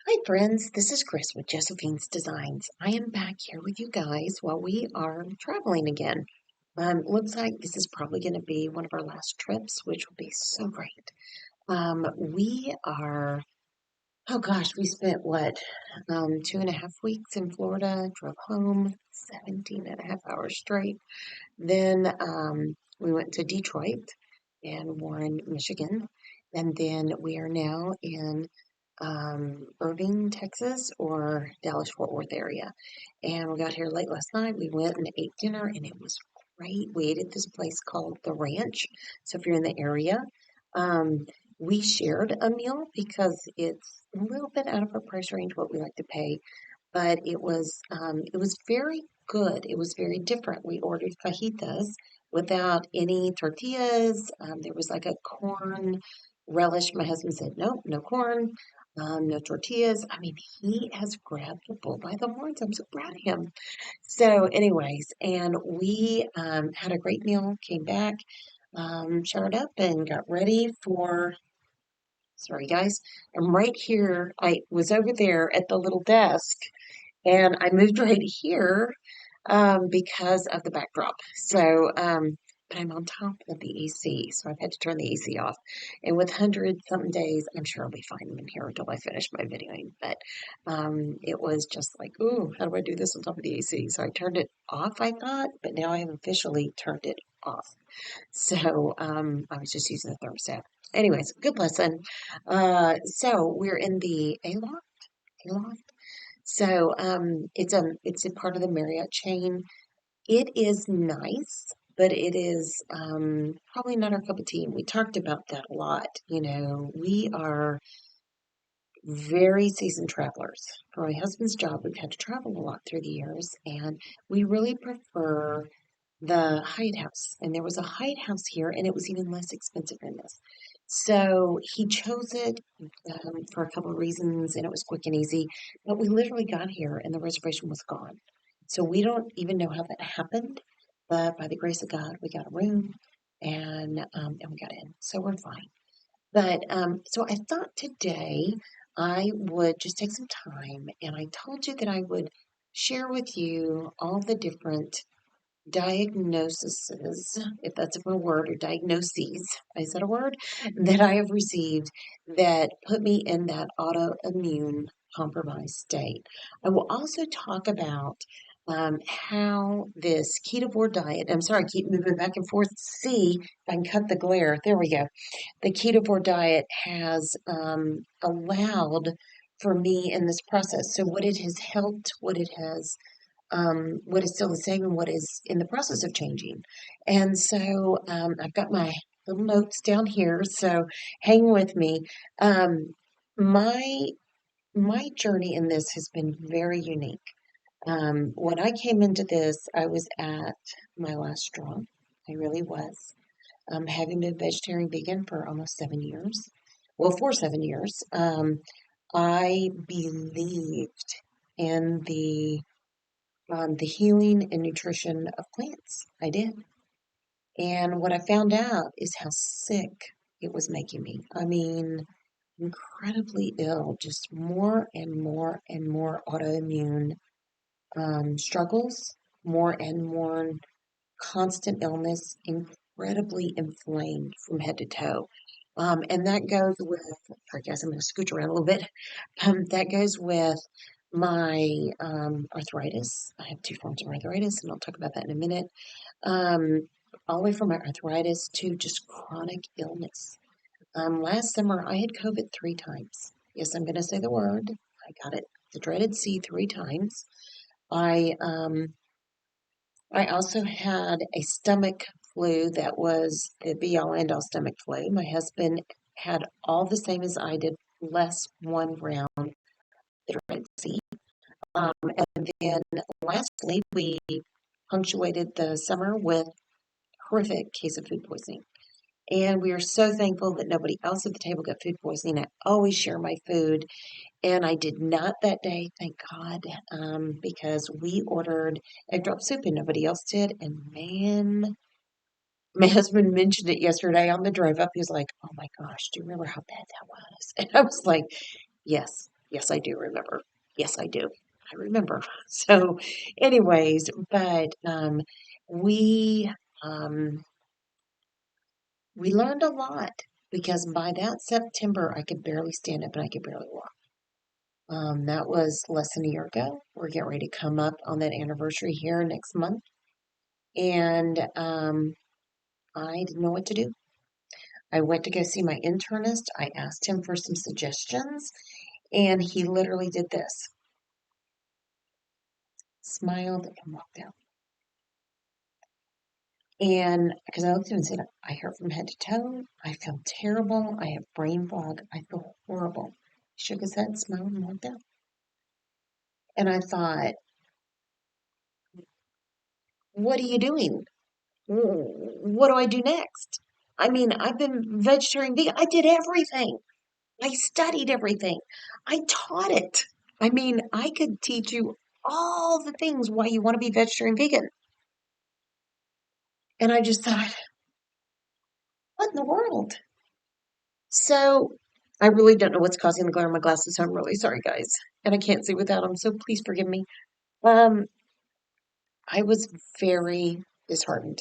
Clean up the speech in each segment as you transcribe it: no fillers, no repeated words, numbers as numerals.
Hi, friends. This is Chris with Josephine's Designs. I am back here with you guys while we are traveling again. Looks like this is probably going to be one of our last trips, which will be so great. We are, oh gosh, we spent what, 2.5 weeks in Florida, drove home 17 and a half hours straight. Then we went to Detroit and Warren, Michigan. And then we are now in Irving, Texas, or Dallas Fort Worth area. And we got here late last night. We went and ate dinner, and it was great. We ate at this place called The Ranch. So if you're in the area, um, we shared a meal because it's a little bit out of our price range what we like to pay, but it was very good. It was very different. We ordered fajitas without any tortillas. There was like a corn relish. My husband said, "Nope, no corn, no tortillas." I mean, he has grabbed the bull by the horns. I'm so proud of him. So, anyways, and we had a great meal. Came back, showered up, and got ready for. Sorry, guys. I'm right here. I was over there at the little desk and I moved right here because of the backdrop. But I'm on top of the AC, so I've had to turn the AC off. And with 100 something days, I'm sure I'll be fine in here until I finish my videoing. But it was just like, ooh, how do I do this on top of the AC? So I turned it off, I thought, but now I have officially turned it off. So I was just using the thermostat. Anyways, good lesson. So we're in the A-loft. So it's a part of the Marriott chain. It is nice, but it is probably not our cup of tea. And we talked about that a lot. We are very seasoned travelers. For my husband's job, we've had to travel a lot through the years, and we really prefer the Hyatt House. And there was a Hyatt House here, and it was even less expensive than this. So he chose it for a couple of reasons, and it was quick and easy. But we literally got here, and the reservation was gone. So we don't even know how that happened. But by the grace of God, we got a room, and we got in, so we're fine. But so I thought today I would just take some time, and I told you that I would share with you all the different diagnoses, if that's a word, or diagnoses, is that a word, that I have received that put me in that autoimmune compromised state. I will also talk about how this ketovore diet, I'm sorry, I keep moving back and forth. See if I can cut the glare. There we go. The ketovore diet has allowed for me in this process. So, what it has helped, what is still the same, and what is in the process of changing. And so, I've got my little notes down here. So, hang with me. Um, my my journey in this has been very unique. When I came into this, I was at my last straw. I really was. Having been vegetarian vegan for almost 7 years, well, for 7 years, I believed in the healing and nutrition of plants. I did. And what I found out is how sick it was making me. I mean, incredibly ill, just more and more and more autoimmune struggles, more and more constant illness, incredibly inflamed from head to toe. And that goes with, I guess I'm going to scooch around a little bit. That goes with my arthritis. I have two forms of arthritis, and I'll talk about that in a minute. Um, all the way from my arthritis to just chronic illness. Last summer, I had COVID 3 times. Yes, I'm going to say the word. I got it, the dreaded C, 3 times. I I also had a stomach flu that was the be all end all stomach flu. My husband had all the same as I did, less one round vitamin C. And then lastly, we punctuated the summer with horrific case of food poisoning. And we are so thankful that nobody else at the table got food poisoning. I always share my food, and I did not that day, thank God, because we ordered egg drop soup and nobody else did. And man, my husband mentioned it yesterday on the drive up. He was like, "Oh my gosh, do you remember how bad that was?" And I was like, "Yes." Yes, I do remember. Yes, I do. I remember. So, anyways, but we um, we learned a lot because by that September, I could barely stand up and I could barely walk. That was less than a year ago. We're getting ready to come up on that anniversary here next month, and I didn't know what to do. I went to go see my internist. I asked him for some suggestions, and he literally did this, smiled, and walked out. And because I looked at him and said, I hurt from head to toe. I feel terrible. I have brain fog. I feel horrible. He shook his head, smiled, and walked out. And I thought, what are you doing? What do I do next? I mean, I've been vegetarian vegan. I did everything. I studied everything. I taught it. I mean, I could teach you all the things why you want to be vegetarian vegan. And I just thought, what in the world? So I really don't know what's causing the glare in my glasses. So I'm really sorry, guys. And I can't see without them. So please forgive me. Um, I was very disheartened.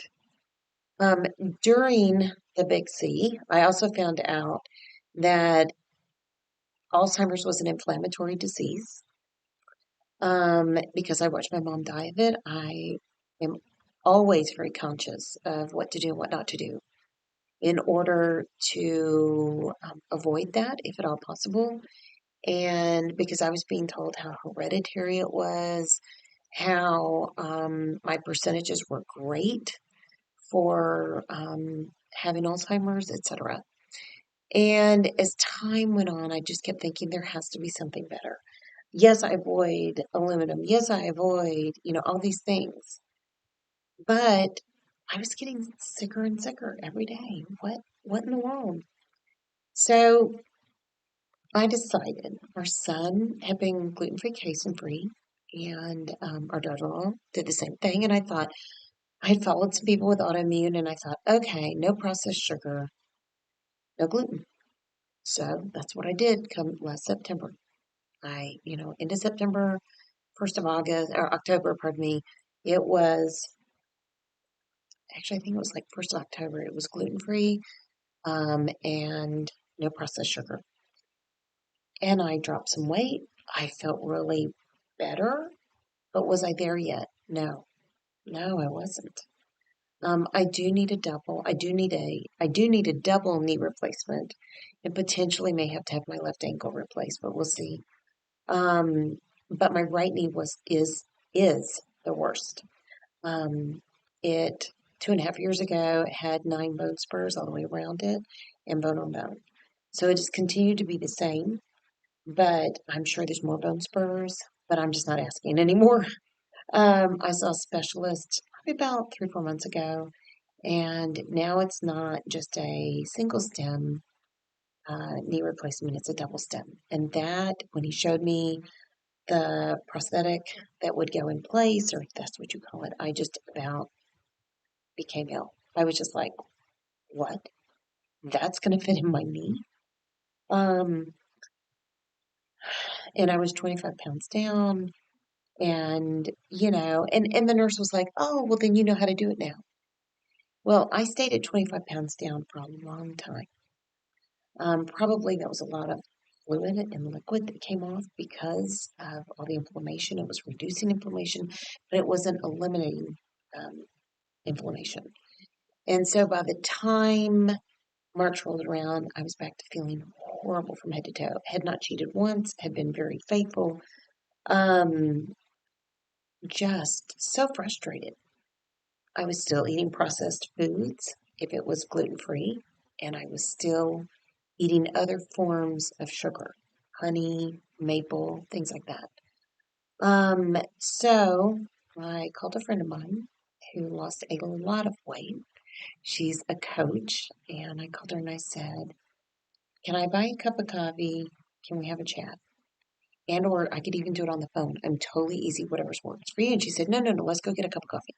Um, During the Big C, I also found out that Alzheimer's was an inflammatory disease. Because I watched my mom die of it, I am always very conscious of what to do and what not to do in order to avoid that, if at all possible. And because I was being told how hereditary it was, how my percentages were great for having Alzheimer's, etc. And as time went on, I just kept thinking there has to be something better. Yes, I avoid aluminum. Yes, I avoid, all these things. But I was getting sicker and sicker every day. What in the world? So I decided our son had been gluten-free, casein-free, and our daughter-in-law did the same thing. And I thought, I had followed some people with autoimmune, and I thought, okay, no processed sugar, no gluten. So that's what I did come last September. Into September, 1st of August, or October, pardon me, it was actually, I think it was like 1st of October. It was gluten-free, and no processed sugar. And I dropped some weight. I felt really better. But was I there yet? No, no, I wasn't. I do need a double. I do need a double knee replacement, and potentially may have to have my left ankle replaced, but we'll see. Um, but my right knee is the worst. Um, it 2.5 years ago had 9 bone spurs all the way around it, and bone on bone. So it has continued to be the same, but I'm sure there's more bone spurs. But I'm just not asking anymore. I saw a specialist probably about 3 or 4 months ago, and now it's not just a single stem knee replacement, it's a double stem. And that, when he showed me the prosthetic that would go in place, or if that's what you call it, I just about became ill. I was just like, what? That's going to fit in my knee? Um, and I was 25 pounds down, and the nurse was like, oh, well, then you know how to do it now. Well, I stayed at 25 pounds down for a long time. Probably that was a lot of fluid and liquid that came off because of all the inflammation. It was reducing inflammation, but it wasn't eliminating um, inflammation. And so by the time March rolled around, I was back to feeling horrible from head to toe. Had not cheated once, had been very faithful. Um, just so frustrated. I was still eating processed foods if it was gluten free, and I was still eating other forms of sugar, honey, maple, things like that. So I called a friend of mine who lost a lot of weight. She's a coach, and I called her and I said, can I buy a cup of coffee? Can we have a chat? And or I could even do it on the phone. I'm totally easy, whatever's works for you. And she said, no, no, no, let's go get a cup of coffee.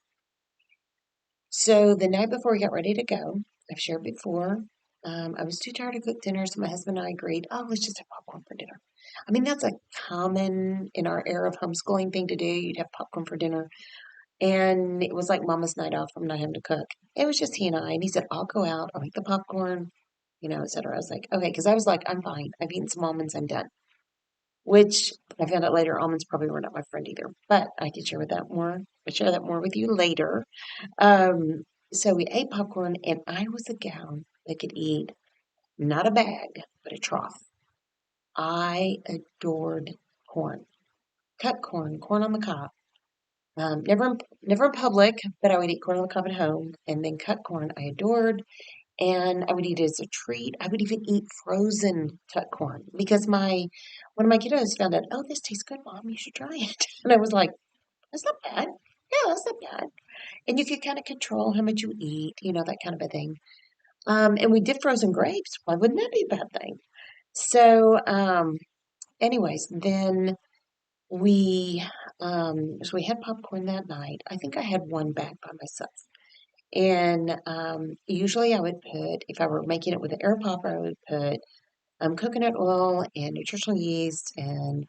So the night before we got ready to go, I've shared before, I was too tired to cook dinner, so my husband and I agreed, oh, let's just have popcorn for dinner. I mean, that's a common in our era of homeschooling thing to do. You'd have popcorn for dinner. And it was like Mama's night off from not having to cook. It was just he and I. And he said, I'll go out, I'll make the popcorn, et cetera. I was like, okay, because I was like, I'm fine. I've eaten some almonds, I'm done. Which I found out later, almonds probably were not my friend either. But I could share with that more. I'll share that more with you later. Um, so we ate popcorn, and I was a gal that could eat not a bag, but a trough. I adored corn, cut corn, corn on the cob. Never in public, but I would eat corn on the cob at home, and then cut corn I adored, and I would eat it as a treat. I would even eat frozen cut corn because my one of my kiddos found out, oh, this tastes good, Mom. You should try it. And I was like, that's not bad. Yeah, that's not bad. And you could kind of control how much you eat, that kind of a thing. And we did frozen grapes. Why wouldn't that be a bad thing? So, anyways, then so we had popcorn that night. I think I had one bag by myself. And usually I would put, if I were making it with an air popper, I would put coconut oil and nutritional yeast and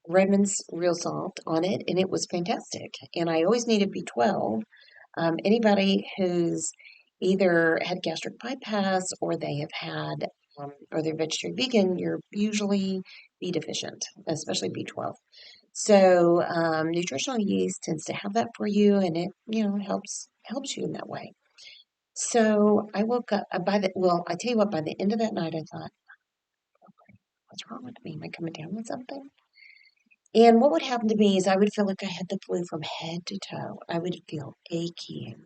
Redmond's real salt on it, and it was fantastic. And I always needed B12. Anybody who's either had gastric bypass or they have had, or they're vegetarian vegan, you're usually B deficient, especially B12. So nutritional yeast tends to have that for you, and it helps you in that way. So I woke up I tell you what, by the end of that night, I thought, what's wrong with me? Am I coming down with something? And what would happen to me is I would feel like I had the flu from head to toe. I would feel achy and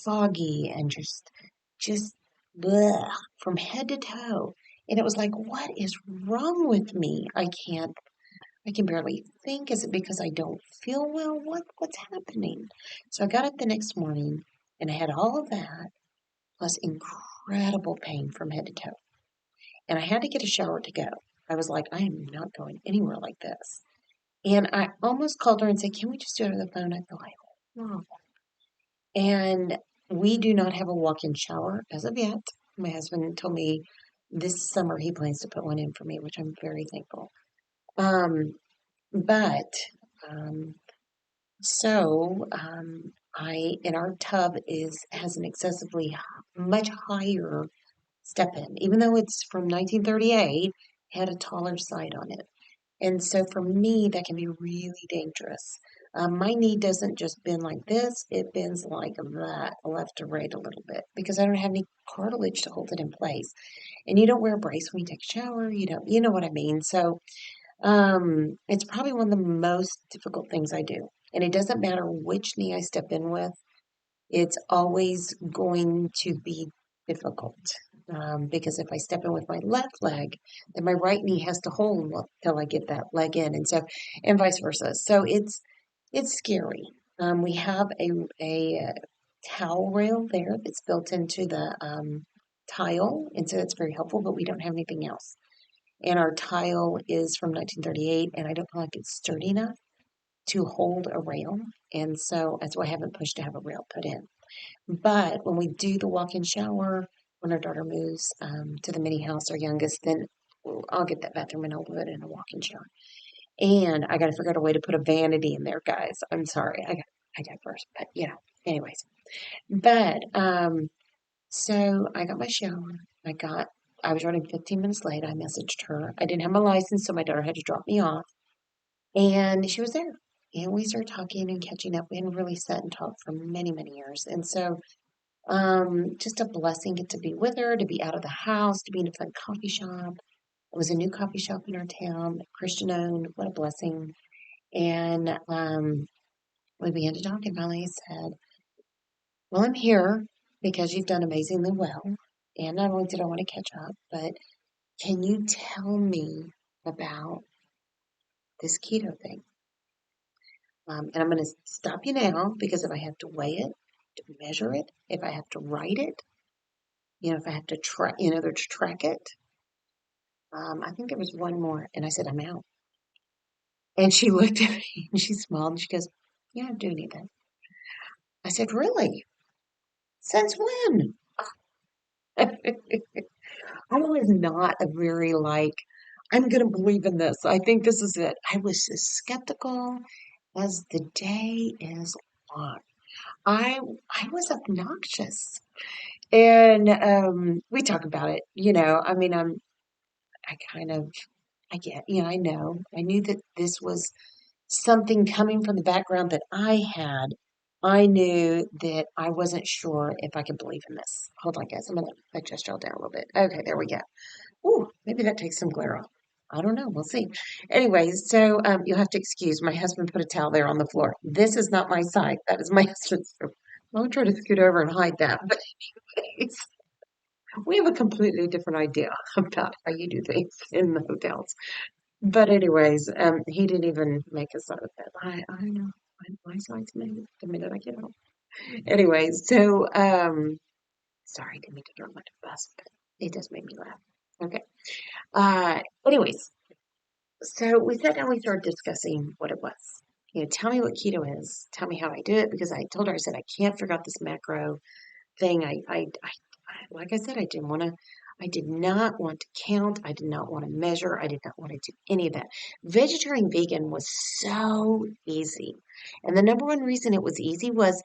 foggy and just bleh, from head to toe. And it was like, what is wrong with me? I can barely think. Is it because I don't feel well? What's happening? So I got up the next morning and I had all of that plus incredible pain from head to toe. And I had to get a shower to go. I was like, I am not going anywhere like this. And I almost called her and said, can we just do it over the phone? I feel like horrible. And we do not have a walk-in shower as of yet. My husband told me this summer he plans to put one in for me, which I'm very thankful. But um, so I in our tub is has an excessively much higher step in, even though it's from 1938, had a taller side on it. And so for me, that can be really dangerous. My knee doesn't just bend like this, it bends like that, left to right a little bit, because I don't have any cartilage to hold it in place. And you don't wear a brace when you take a shower, you know what I mean? So it's probably one of the most difficult things I do. And it doesn't matter which knee I step in with, it's always going to be difficult. Because if I step in with my left leg, then my right knee has to hold till I get that leg in, and vice versa. So it's scary. We have a towel rail there that's built into the tile, and so that's very helpful. But we don't have anything else. And our tile is from 1938, and I don't feel like it's sturdy enough to hold a rail, and so that's why I haven't pushed to have a rail put in. But when we do the walk-in shower, when our daughter moves to the mini house, our youngest, then I'll get that bathroom and I'll put it in a walk-in shower. And I got to figure out a way to put a vanity in there, guys. I'm sorry, I digress. But anyways. But so I got my shower. I was running 15 minutes late. I messaged her. I didn't have my license, so my daughter had to drop me off, and she was there. And we started talking and catching up. We hadn't really sat and talked for many, many years. And so just a blessing to be with her, to be out of the house, to be in a fun coffee shop. It was a new coffee shop in our town, Christian owned. What a blessing. And we began to talk, and finally said, well, I'm here because you've done amazingly well. And not only did I want to catch up, but can you tell me about this keto thing? And I'm going to stop you now because if I have to weigh it, to measure it, if I have to write it, if I have to track, to track it, I think there was one more, and I said, I'm out. And she looked at me and she smiled and she goes, you don't do anything. I said, really? Since when? I was not a very I'm going to believe in this. I think this is it. I was as skeptical as the day is long. I I was obnoxious. And we talk about it, I mean, I kind of, I get, I know, I knew that this was something coming from the background that I had. I knew that I wasn't sure if I could believe in this. Hold on, guys. I'm going to adjust y'all down a little bit. Okay, there we go. Ooh, maybe that takes some glare off. I don't know. We'll see. Anyways, so you'll have to excuse my husband put a towel there on the floor. This is not my side. That is my husband's. So I'll try to scoot over and hide that. But anyways, we have a completely different idea about how you do things in the hotels. But anyways, he didn't even make a side of that. I know. My side's made the minute I get home. Anyways, so sorry, I didn't mean to throw him under the bus, but it does make me laugh. Okay. Anyways, so we sat down, we started discussing what it was. Tell me what keto is. Tell me how I do it because I told her, I said, I can't figure out this macro thing. Like I said, I did not want to count. I did not want to measure. I did not want to do any of that. Vegetarian vegan was so easy. And the number one reason it was easy was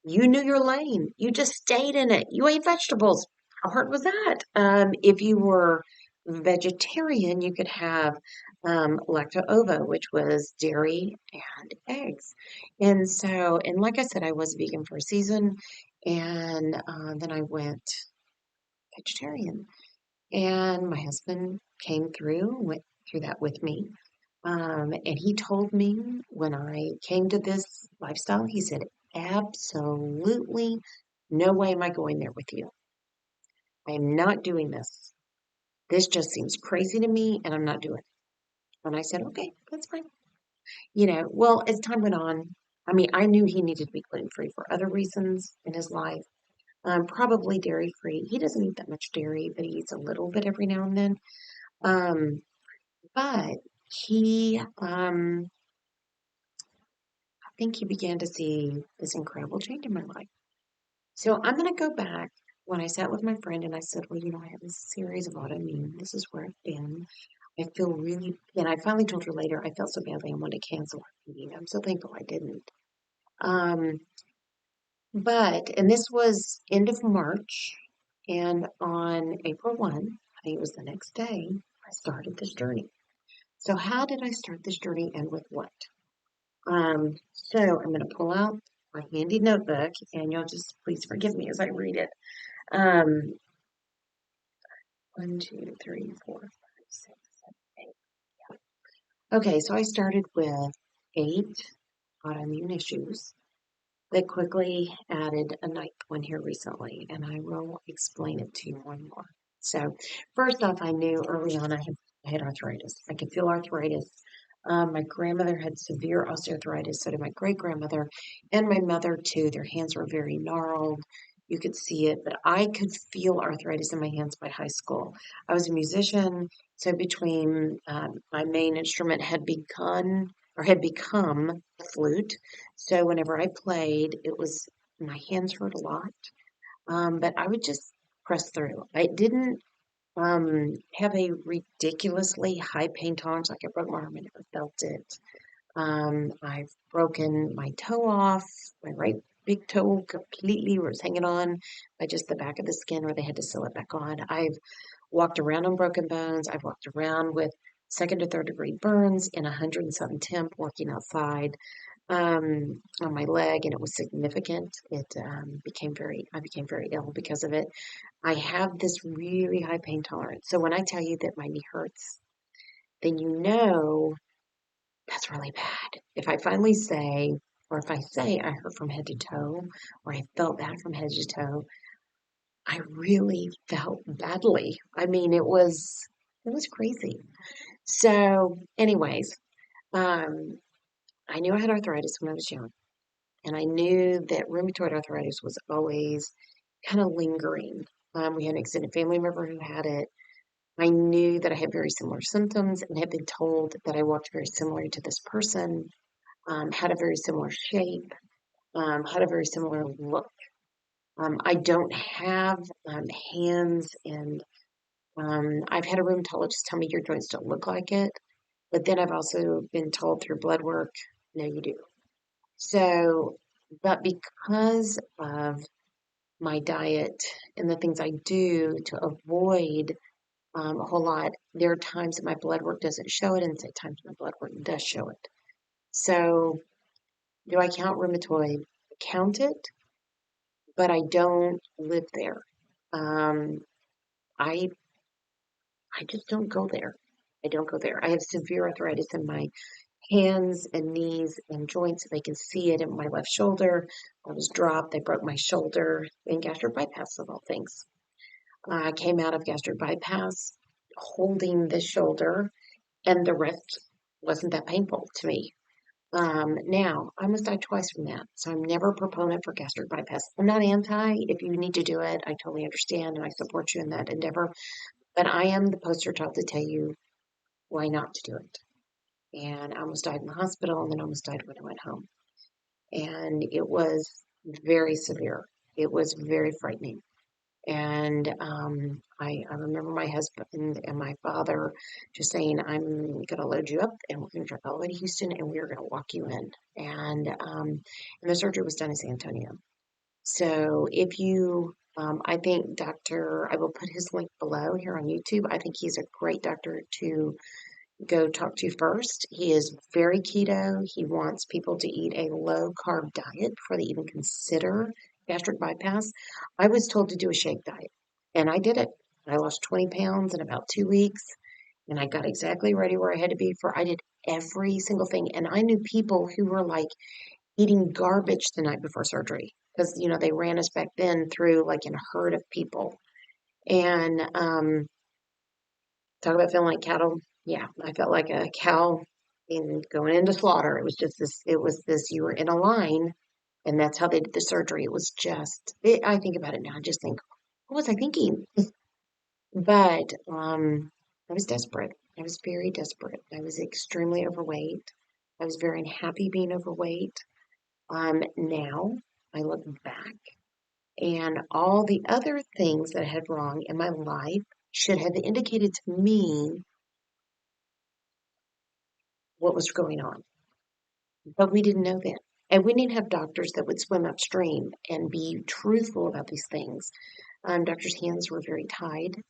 you knew your lane. You just stayed in it. You ate vegetables. How hard was that? If you were vegetarian, you could have lacto-ovo, which was dairy and eggs. And like I said, I was vegan for a season, and then I went vegetarian. And my husband went through that with me. And he told me when I came to this lifestyle, he said, absolutely no way am I going there with you. I am not doing this. This just seems crazy to me, and I'm not doing it. And I said, okay, that's fine. Well, as time went on, I mean, I knew he needed to be gluten free for other reasons in his life. Probably dairy free. He doesn't eat that much dairy, but he eats a little bit every now and then. Um, but he, I think he began to see this incredible change in my life. So I'm going to go back when I sat with my friend and I said, well, I have this series of autoimmune. This is where I've been. I feel really, and I finally told her later, I felt so badly I wanted to cancel our meeting. I'm so thankful I didn't. Um, and this was end of March, and on April 1, I think it was the next day, I started this journey. So how did I start this journey and with what? So I'm going to pull out my handy notebook, and you'll just please forgive me as I read it. Um, 1, 2, 3, 4, 5, 6, 7, 8. Okay, so I started with 8 autoimmune issues. They quickly added a ninth one here recently, and I will explain it to you one more. So, first off, I knew early on I had arthritis. I could feel arthritis. My grandmother had severe osteoarthritis, so did my great grandmother, and my mother too. Their hands were very gnarled. You could see it, but I could feel arthritis in my hands by high school. I was a musician, so between my main instrument had become the flute. So whenever I played, my hands hurt a lot, but I would just press through. I didn't have a ridiculously high pain tolerance, like I broke my arm and never felt it. I've broken my toe off, my right big toe completely was hanging on by just the back of the skin where they had to sew it back on. I've walked around on broken bones. I've walked around with second to third degree burns in 107 temp working outside on my leg, and it was significant. I became very ill because of it. I have this really high pain tolerance. So when I tell you that my knee hurts, then that's really bad. If I finally say, or if I say I hurt from head to toe, or I felt bad from head to toe, I really felt badly. I mean, it was crazy. So, anyways, um, I knew I had arthritis when I was young, and I knew that rheumatoid arthritis was always kind of lingering. We had an extended family member who had it. I knew that I had very similar symptoms and had been told that I walked very similar to this person, had a very similar shape, had a very similar look. I don't have hands and I've had a rheumatologist tell me your joints don't look like it, but then I've also been told through blood work, no, you do. So, but because of my diet and the things I do to avoid a whole lot, there are times that my blood work doesn't show it, and at times my blood work does show it. So, do I count rheumatoid? Count it, but I don't live there. Um, I I just don't go there. I don't go there. I have severe arthritis in my hands and knees and joints. They can see it in my left shoulder. I was dropped. They broke my shoulder in gastric bypass, of all things. I came out of gastric bypass holding the shoulder, and the rest wasn't that painful to me. Now, I almost died twice from that, so I'm never a proponent for gastric bypass. I'm not anti. If you need to do it, I totally understand and I support you in that endeavor. But I am the poster child to tell you why not to do it. And I almost died in the hospital and then almost died when I went home. And it was very severe. It was very frightening. And I remember my husband and my father just saying, I'm going to load you up and we're going to drive all the way to Houston and we're going to walk you in. And the surgery was done in San Antonio. So if you, I think I will put his link below here on YouTube. I think he's a great doctor to go talk to first. He is very keto. He wants people to eat a low carb diet before they even consider gastric bypass. I was told to do a shake diet, and I did it. I lost 20 pounds in about 2 weeks, and I got exactly ready where I had to be for. I did every single thing, and I knew people who were like eating garbage the night before surgery because they ran us back then through like in a herd of people, and talk about feeling like cattle. Yeah, I felt like a cow in going into slaughter. It was just this, you were in a line, and that's how they did the surgery. It was just, I think about it now, I just think, what was I thinking? But I was desperate. I was very desperate. I was extremely overweight. I was very unhappy being overweight. Now I look back, and all the other things that I had wrong in my life should have indicated to me what was going on. But we didn't know then. And we didn't have doctors that would swim upstream and be truthful about these things. Doctors' hands were very tied.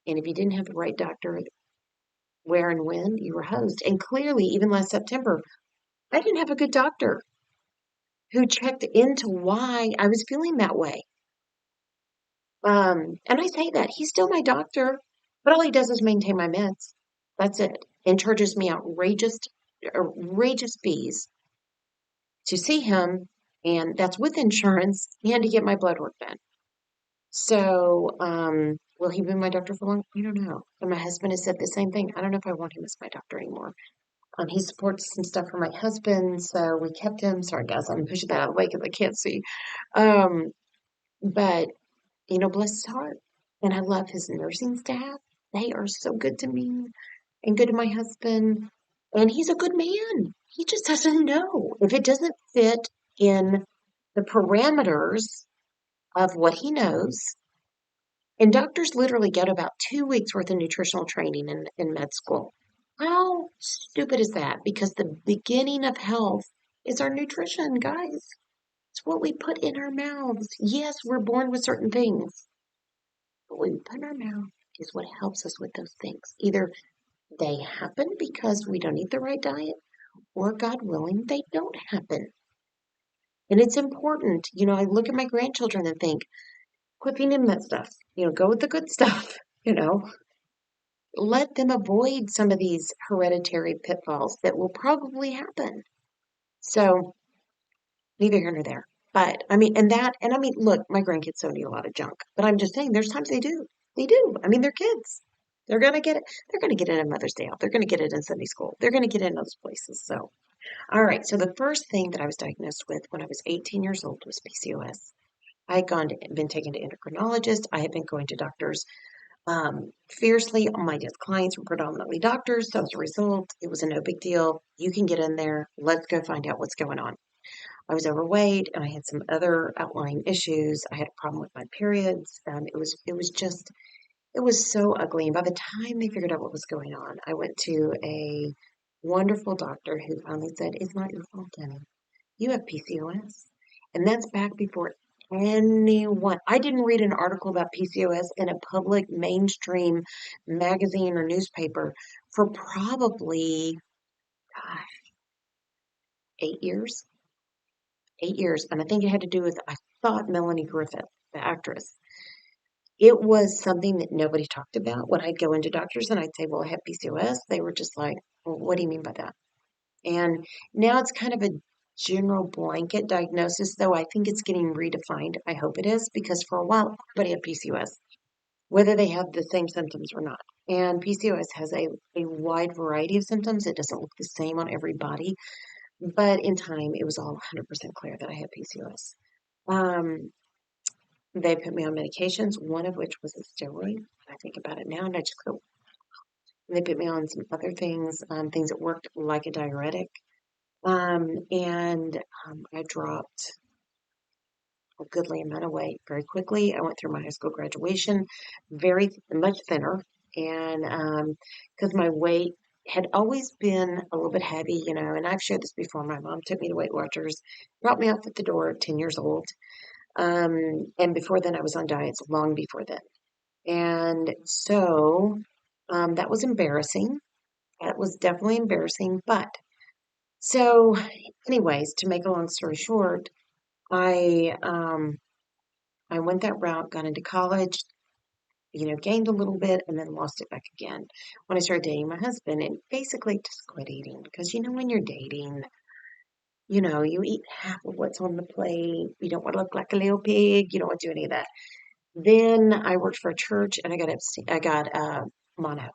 And if you didn't have the right doctor where and when, you were hosed. And clearly, even last September, I didn't have a good doctor who checked into why I was feeling that way. And I say that he's still my doctor, but all he does is maintain my meds. That's it. And charges me outrageous fees to see him, and that's with insurance and to get my blood work done. So, will he be my doctor for long? I don't know. And my husband has said the same thing. I don't know if I want him as my doctor anymore. He supports some stuff for my husband, so we kept him. Sorry, guys, I'm pushing that out of the way because I can't see. Um, but bless his heart. And I love his nursing staff. They are so good to me and good to my husband. And he's a good man. He just doesn't know. If it doesn't fit in the parameters of what he knows, and doctors literally get about 2 weeks worth of nutritional training in med school. How stupid is that? Because the beginning of health is our nutrition, guys. It's what we put in our mouths. Yes, we're born with certain things, but what we put in our mouth is what helps us with those things. Either they happen because we don't eat the right diet, or God willing, they don't happen. And it's important. I look at my grandchildren and think, quit feeding them that stuff. Go with the good stuff. Let them avoid some of these hereditary pitfalls that will probably happen. So, neither here nor there. But I mean, look, my grandkids don't eat a lot of junk, but I'm just saying there's times they do. They do. I mean, they're kids. They're going to get it. They're going to get it in Mother's Day out. They're going to get it in Sunday school. They're going to get it in those places. So, all right. So the first thing that I was diagnosed with when I was 18 years old was PCOS. I had been taken to endocrinologists. I had been going to doctors fiercely. All my clients were predominantly doctors. So as a result, it was a no big deal. You can get in there. Let's go find out what's going on. I was overweight and I had some other outlying issues. I had a problem with my periods. It was It was so ugly. And by the time they figured out what was going on, I went to a wonderful doctor who finally said, "It's not your fault, Danny. You have PCOS." And that's back before anyone, I didn't read an article about PCOS in a public mainstream magazine or newspaper for probably, gosh, 8 years. 8 years. And I think it had to do with, I thought Melanie Griffith, the actress. It was something that nobody talked about. When I'd go into doctors and I'd say, "Well, I have PCOS," they were just like, "Well, what do you mean by that?" And now it's kind of a general blanket diagnosis, though I think it's getting redefined. I hope it is, because for a while, everybody had PCOS, whether they have the same symptoms or not. And PCOS has a wide variety of symptoms. It doesn't look the same on every body, but in time, it was all 100% clear that I had PCOS. Um, they put me on medications, one of which was a steroid. I think about it now, and I just go, and they put me on some other things, things that worked like a diuretic. And I dropped a goodly amount of weight very quickly. I went through my high school graduation very much thinner, and because my weight had always been a little bit heavy, and I've shared this before. My mom took me to Weight Watchers, brought me out at the door at 10 years old. And before then, I was on diets long before then. And so that was embarrassing. That was definitely embarrassing. But so, anyways, to make a long story short, I I went that route, got into college, gained a little bit and then lost it back again when I started dating my husband, and basically just quit eating because when you're dating, you eat half of what's on the plate. You don't want to look like a little pig. You don't want to do any of that. Then I worked for a church and I got mono.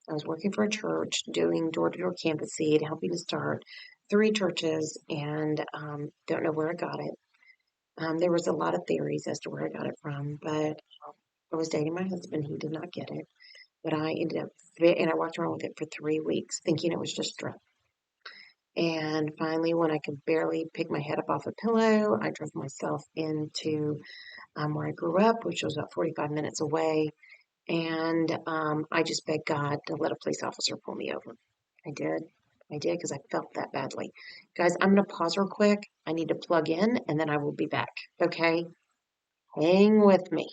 I was working for a church doing door-to-door canvassing, helping to start 3 churches, and don't know where I got it. There was a lot of theories as to where I got it from, but I was dating my husband. He did not get it, but I ended up, and I walked around with it for 3 weeks thinking it was just strep. And finally, when I could barely pick my head up off a pillow, I drove myself into where I grew up, which was about 45 minutes away. And I just begged God to let a police officer pull me over. I did. I did because I felt that badly. Guys, I'm going to pause real quick. I need to plug in and then I will be back. Okay? Hang with me.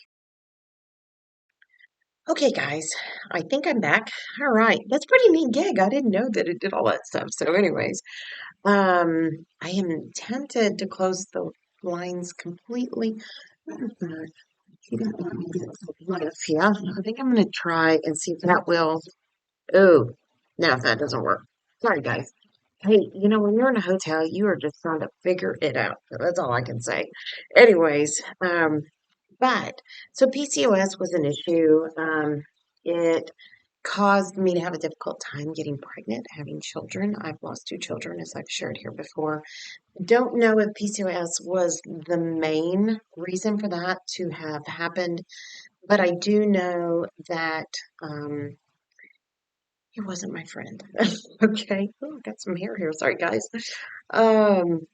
Okay, guys, I think I'm back. All right. That's a pretty neat gig. I didn't know that it did all that stuff. So, anyways, I am tempted to close the blinds completely. You don't want me to get some lettuce here. I think I'm going to try and see if that will. Oh, no, that doesn't work. Sorry, guys. Hey, when you're in a hotel, you are just trying to figure it out. So that's all I can say. Anyways, but so PCOS was an issue. It caused me to have a difficult time getting pregnant, having children. I've lost 2 children, as I've shared here before. Don't know if PCOS was the main reason for that to have happened, but I do know that he wasn't my friend. Okay. Oh, got some hair here. Sorry, guys. Um,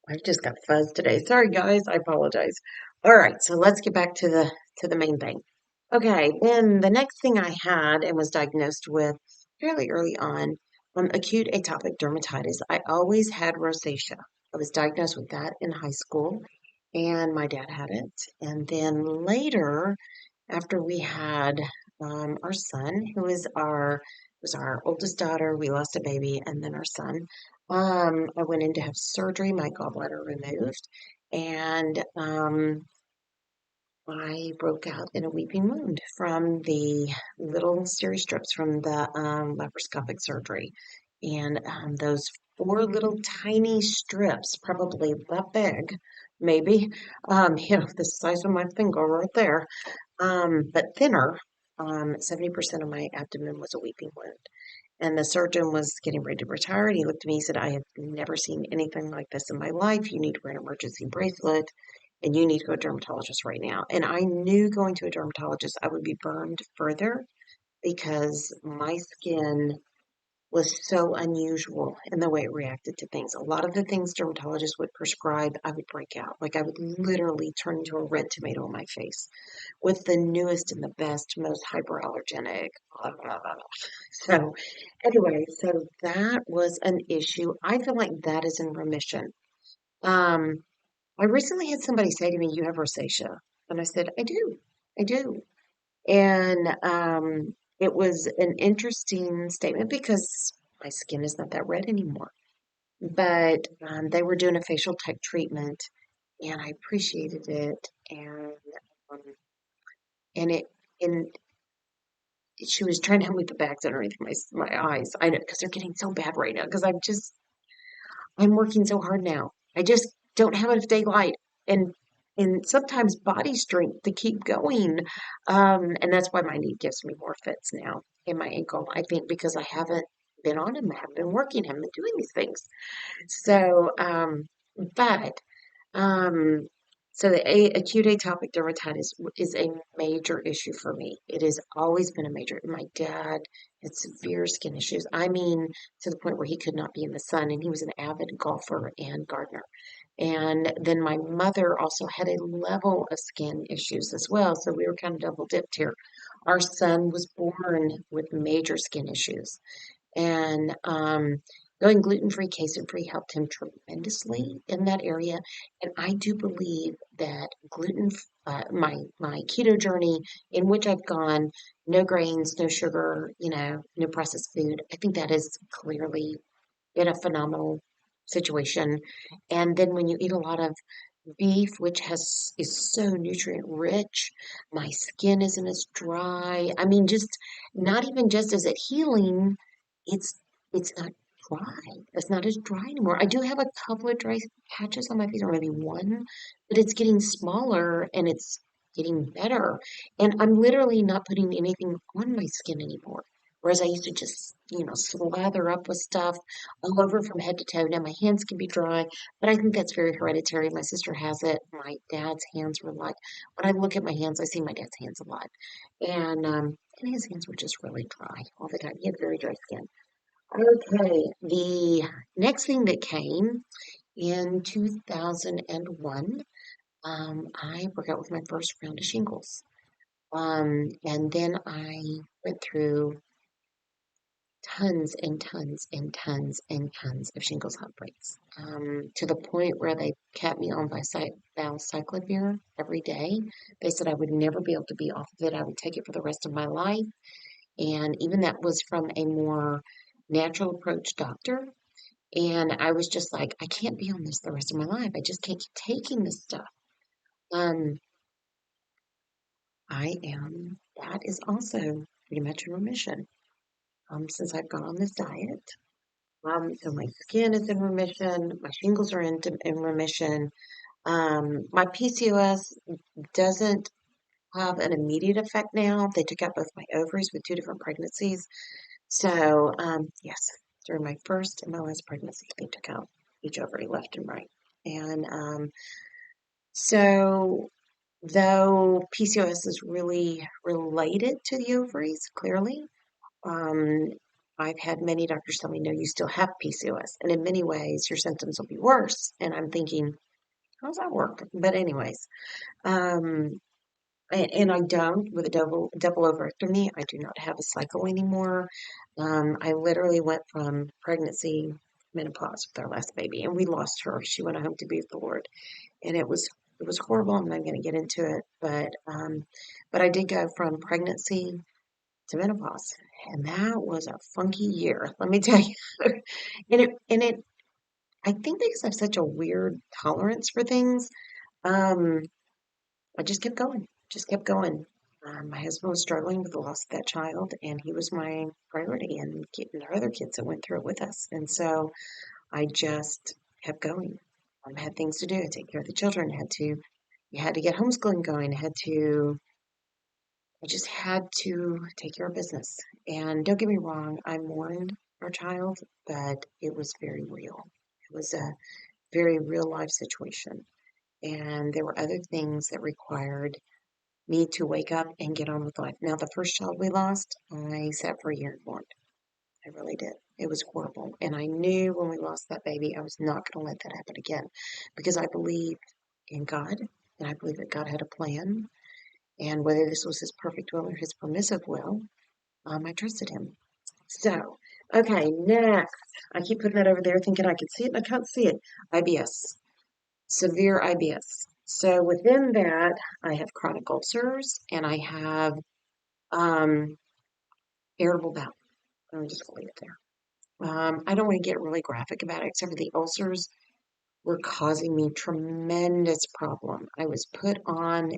I just got fuzz today. Sorry, guys. I apologize. All right, so let's get back to the main thing. Okay, then the next thing I had and was diagnosed with fairly early on, acute atopic dermatitis. I always had rosacea. I was diagnosed with that in high school, and my dad had it. And then later, after we had our son, who is our was our oldest daughter, we lost a baby, and then our son. I went in to have surgery, my gallbladder removed, and I broke out in a weeping wound from the little steri strips from the laparoscopic surgery. And those 4 little tiny strips, probably that big, maybe, the size of my finger right there, but thinner. 70% of my abdomen was a weeping wound. And the surgeon was getting ready to retire, and he looked at me and said, "I have never seen anything like this in my life. You need to wear an emergency bracelet, and you need to go to a dermatologist right now." And I knew going to a dermatologist, I would be burned further because my skin was so unusual in the way it reacted to things. A lot of the things dermatologists would prescribe, I would break out. Like I would literally turn into a red tomato on my face with the newest and the best, most hyperallergenic, blah, blah, blah, blah. So anyway, so that was an issue. I feel like that is in remission. Um, I recently had somebody say to me, "You have rosacea." And I said, "I do. I do." And it was an interesting statement because my skin is not that red anymore. But they were doing a facial type treatment, and I appreciated it. Um, and it and she was trying to help me put bags underneath my eyes. I know because they're getting so bad right now. Because I'm working so hard now. I just don't have enough daylight and sometimes body strength to keep going. And that's why my knee gives me more fits now in my ankle. I think because I haven't been on him, I haven't been working, I haven't been doing these things. So, but um, so the acute atopic dermatitis is a major issue for me. It has always been a major. My dad had severe skin issues. I mean, to the point where he could not be in the sun, and he was an avid golfer and gardener. And then my mother also had a level of skin issues as well. So we were kind of double dipped here. Our son was born with major skin issues. And going gluten-free, casein-free helped him tremendously in that area. And I do believe that my keto journey in which I've gone, no grains, no sugar, no processed food, I think that is clearly been a phenomenal situation. And then when you eat a lot of beef, which is so nutrient rich, my skin isn't as dry. I mean, just not even just is it healing, it's it's not dry. It's not as dry anymore. I do have a couple of dry patches on my face, or maybe one, but it's getting smaller and it's getting better. And I'm literally not putting anything on my skin anymore. Whereas I used to just, slather up with stuff all over from head to toe. Now my hands can be dry, but I think that's very hereditary. My sister has it. My dad's hands were like, when I look at my hands, I see my dad's hands a lot. And his hands were just really dry all the time. He had very dry skin. Okay, the next thing that came in 2001, I broke out with my first round of shingles. And then I went through tons and tons and tons and tons of shingles outbreaks, to the point where they kept me on valcyclovir every day. They said I would never be able to be off of it. I would take it for the rest of my life. And even that was from a more natural approach doctor. And I was just like, I can't be on this the rest of my life. I just can't keep taking this stuff. Um, that is also pretty much in remission, since I've gone on this diet. So my skin is in remission, my shingles are in remission. My PCOS doesn't have an immediate effect now. They took out both my ovaries with two different pregnancies. So, yes, during my first and my last pregnancy, they took out each ovary left and right. And so, though PCOS is really related to the ovaries, clearly, um, I've had many doctors tell me, no, you still have PCOS. And in many ways, your symptoms will be worse. And I'm thinking, how does that work? But anyways, um, and I don't, with a double ovarectomy, I do not have a cycle anymore. I literally went from pregnancy, menopause with our last baby, and we lost her. She went home to be with the Lord, and it was horrible. I'm not going to get into it, but I did go from pregnancy to menopause, and that was a funky year, let me tell you. And it, I think because I have such a weird tolerance for things, um, I just kept going, just kept going. My husband was struggling with the loss of that child, and he was my priority, and there are other kids that went through it with us. And so I just kept going. I had things to do, take care of the children, you had to get homeschooling going, I just had to take care of business. And don't get me wrong, I mourned our child, but it was very real. It was a very real life situation. And there were other things that required me to wake up and get on with life. Now, the first child we lost, I sat for a year and mourned. I really did. It was horrible. And I knew when we lost that baby, I was not going to let that happen again because I believe in God and I believe that God had a plan. And whether this was his perfect will or his permissive will, I trusted him. So, okay, next. I keep putting that over there thinking I can see it and I can't see it. IBS, severe IBS. So within that, I have chronic ulcers and I have um, irritable bowel. I'm just going to leave it there. I don't want to get really graphic about it, except for the ulcers were causing me tremendous problem. I was put on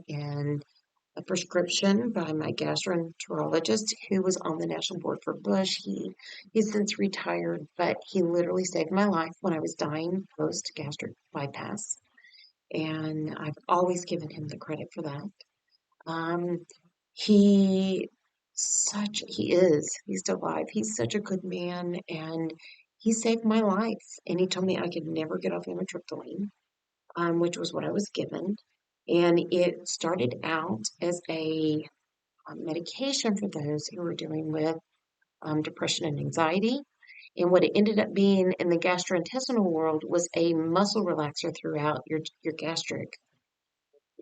a prescription by my gastroenterologist who was on the national board for Bush. He's since retired, but he literally saved my life when I was dying post gastric bypass. And I've always given him the credit for that. Um, he he's still alive. He's such a good man and he saved my life. And he told me I could never get off amitriptyline, which was what I was given. And it started out as a medication for those who were dealing with depression and anxiety. And what it ended up being in the gastrointestinal world was a muscle relaxer throughout your your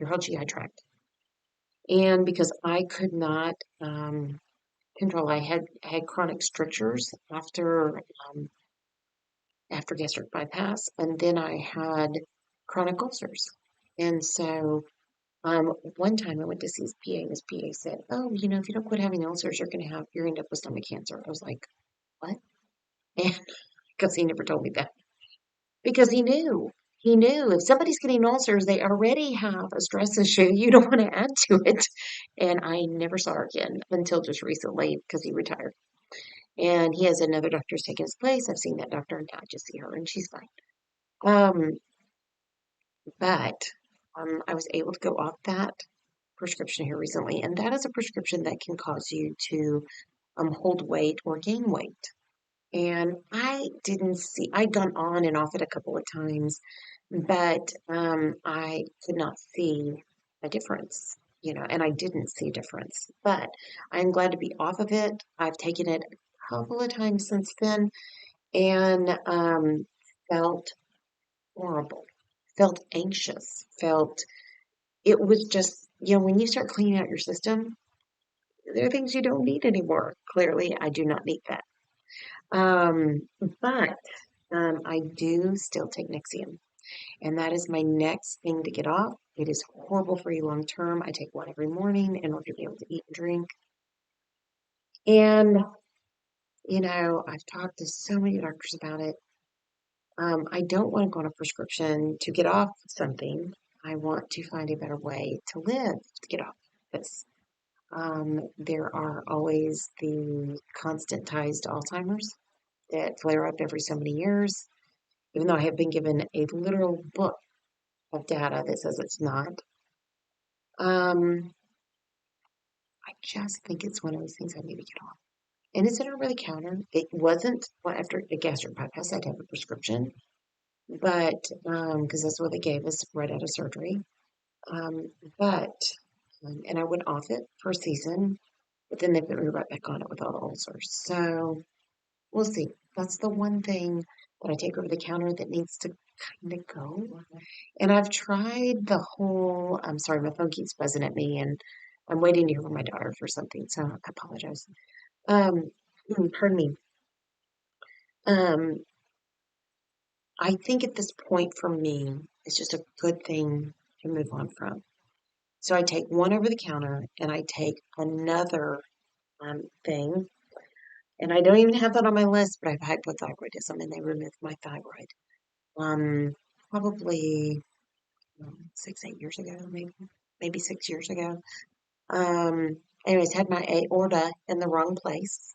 whole GI tract. And because I could not control, I had chronic strictures after gastric bypass, and then I had chronic ulcers. And so one time I went to see his PA, and his PA said, "Oh, if you don't quit having ulcers, you're end up with stomach cancer." I was like, "What?" And because he never told me that. Because he knew if somebody's getting ulcers, they already have a stress issue. You don't want to add to it. And I never saw her again until just recently because he retired. And he has another doctor who's taking his place. I've seen that doctor and now I just see her and she's fine. Um, but I was able to go off that prescription here recently, and that is a prescription that can cause you to hold weight or gain weight. And I didn't see, I'd gone on and off it a couple of times, but I could not see a difference, and I didn't see a difference. But I'm glad to be off of it. I've taken it a couple of times since then and felt horrible, felt anxious, felt it was just, when you start cleaning out your system, there are things you don't need anymore. Clearly, I do not need that. Um, but I do still take Nexium, and that is my next thing to get off. It is horrible for you long term. I take one every morning in order to be able to eat and drink. And, I've talked to so many doctors about it. I don't want to go on a prescription to get off something. I want to find a better way to live to get off this. There are always the constant ties to Alzheimer's that flare up every so many years, even though I have been given a literal book of data that says it's not. Um, I just think it's one of those things I need to get off. And it's in over the counter. It wasn't well, after a gastric bypass, I'd have a prescription, but because that's what they gave us right out of surgery. Um, but and I went off it for a season, but then they put me right back on it with all the ulcers. So we'll see. That's the one thing that I take over the counter that needs to kind of go. And I've tried the whole, I'm sorry, my phone keeps buzzing at me and I'm waiting to hear from my daughter for something, so I apologize. Um, pardon me. Um, I think at this point for me, it's just a good thing to move on from. So I take one over the counter and I take another thing. And I don't even have that on my list, but I have hypothyroidism and they removed my thyroid. Um, probably 6, 8 years ago, maybe 6 years ago. Um, anyways, had my aorta in the wrong place,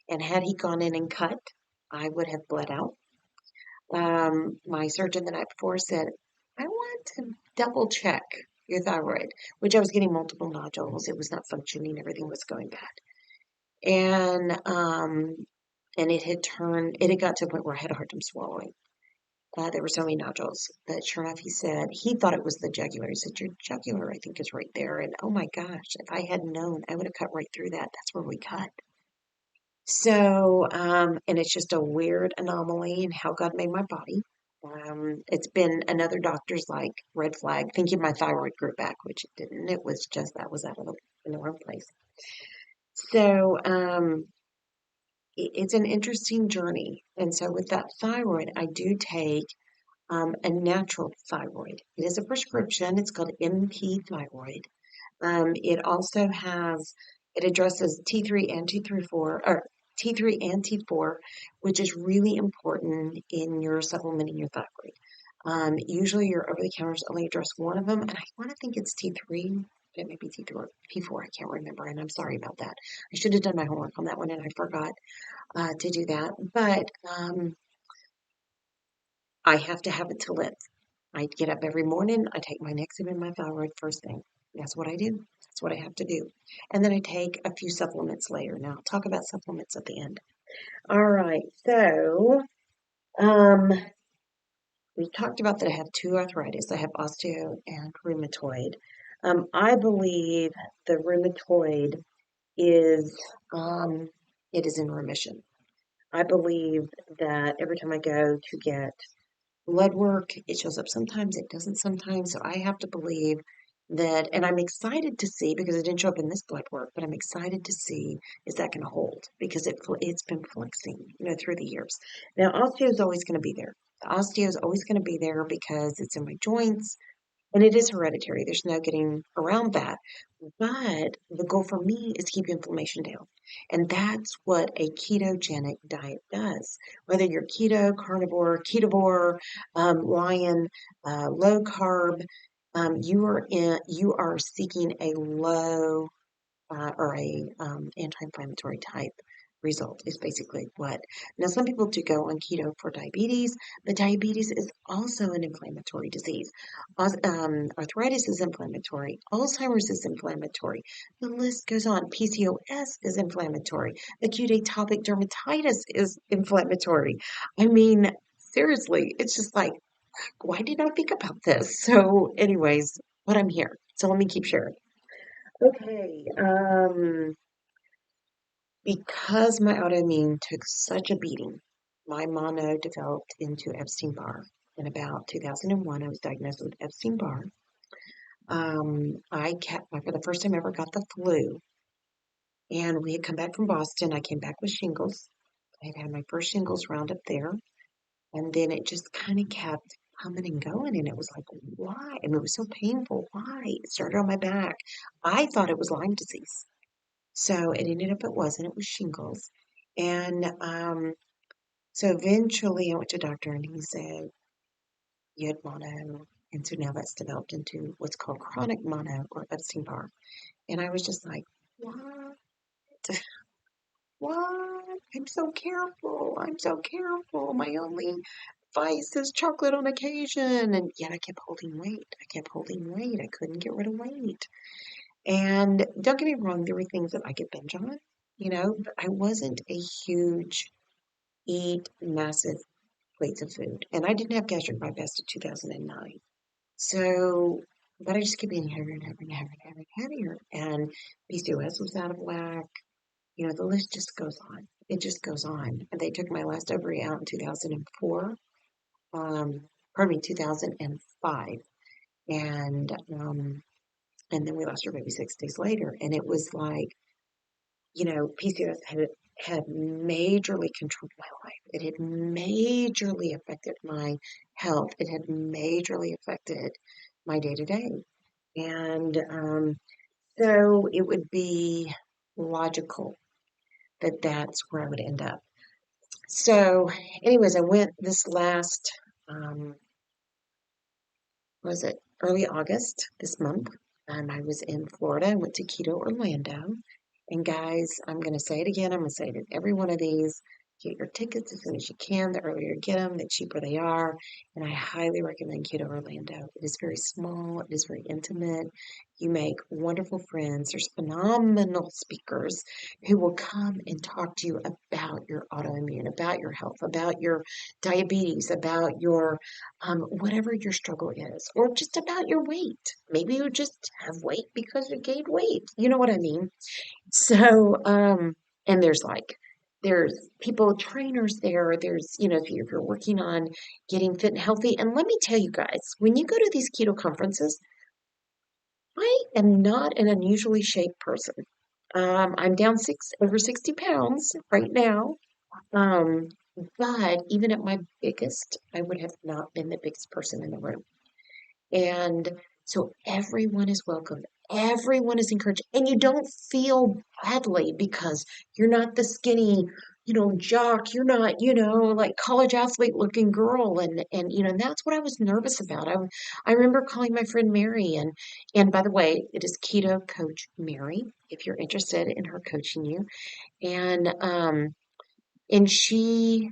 and had he gone in and cut, I would have bled out. My surgeon the night before said, I want to double check your thyroid, which I was getting multiple nodules. It was not functioning. Everything was going bad. And it had got to a point where I had a hard time swallowing. There were so many nodules. But sure enough, he said, he thought it was the jugular. He said, your jugular, I think, is right there. And oh my gosh, if I had known, I would have cut right through that. That's where we cut. And it's just a weird anomaly in how God made my body. It's been another doctor's like red flag, thinking my thyroid grew back, which it didn't. It was just that was out of in the wrong place. So, it's an interesting journey. And so with that thyroid, I do take a natural thyroid. It is a prescription. It's called MP thyroid. It also has, it addresses T3 and T3 4, or T3 and T4, which is really important in your supplementing your thyroid. Usually your over-the-counters only address one of them, and I want to think it's T3, but it may be T4, T4, I can't remember, and I'm sorry about that. I should have done my homework on that one, and I forgot to do that. But I have to have it to live. I get up every morning, I take my Nexium and my thyroid first thing. That's what I do. That's what I have to do. And then I take a few supplements later. Now, I'll talk about supplements at the end. All right. So, um, we talked about that I have two arthritis. I have osteo and rheumatoid. I believe the rheumatoid is, um, it is in remission. I believe that every time I go to get blood work, it shows up sometimes, it doesn't sometimes. So I have to believe that, and I'm excited to see because it didn't show up in this blood work, but I'm excited to see is that going to hold because it's been flexing, through the years. Now, osteo is always going to be there. The osteo is always going to be there because it's in my joints and it is hereditary. There's no getting around that. But the goal for me is keep inflammation down. And that's what a ketogenic diet does. Whether you're keto, carnivore, ketovore, lion, low carb, you are seeking a low or a anti-inflammatory type result is basically what. Now, some people do go on keto for diabetes, but diabetes is also an inflammatory disease. Arthritis is inflammatory. Alzheimer's is inflammatory. The list goes on. PCOS is inflammatory. Acute atopic dermatitis is inflammatory. I mean, seriously, it's just like, why did I think about this? So, anyways, but I'm here. So let me keep sharing. Okay. Because my autoimmune took such a beating, my mono developed into Epstein-Barr. In about 2001, I was diagnosed with Epstein-Barr. For the first time I ever got the flu, and we had come back from Boston. I came back with shingles. I had had my first shingles round up there, and then it just kind of kept coming and going, and it was like, why? I mean, it was so painful. Why? It started on my back. I thought it was Lyme disease. So it ended up it wasn't, it was shingles. And so eventually I went to a doctor and he said, you had mono. And so now that's developed into what's called chronic mono or Epstein-Barr. And I was just like, what? What? I'm so careful. I'm so careful. My only vice is chocolate on occasion. And yet I kept holding weight. I kept holding weight. I couldn't get rid of weight. And don't get me wrong, there were things that I could binge on, but I wasn't a huge eat massive plates of food. And I didn't have gastric bypass in 2009. So, but I just kept getting heavier and heavier and heavier and heavier and heavier. And PCOS was out of whack. The list just goes on. It just goes on. And they took my last ovary out in 2004, pardon me, 2005. And, um, and then we lost our baby 6 days later. And it was like, PCOS had majorly controlled my life. It had majorly affected my health. It had majorly affected my day to day. And so it would be logical that that's where I would end up. So, anyways, I went this last, was it early August this month? And I was in Florida. I went to Keto Orlando. And guys, I'm going to say it again. I'm going to say it in every one of these. Get your tickets as soon as you can. The earlier you get them, the cheaper they are. And I highly recommend Keto Orlando. It is very small. It is very intimate. You make wonderful friends. There's phenomenal speakers who will come and talk to you about your autoimmune, about your health, about your diabetes, about your whatever your struggle is, or just about your weight. Maybe you just have weight because you gained weight. You know what I mean? So, and there's people, trainers there. There's, if you're working on getting fit and healthy. And let me tell you guys, when you go to these keto conferences, I am not an unusually shaped person. I'm down over 60 pounds right now. Um, but even at my biggest, I would have not been the biggest person in the room. And so everyone is welcome. Everyone is encouraged. And you don't feel badly because you're not the skinny, jock. You're not, like college athlete looking girl. And that's what I was nervous about. I remember calling my friend Mary and by the way, it is Keto Coach Mary, if you're interested in her coaching you. And she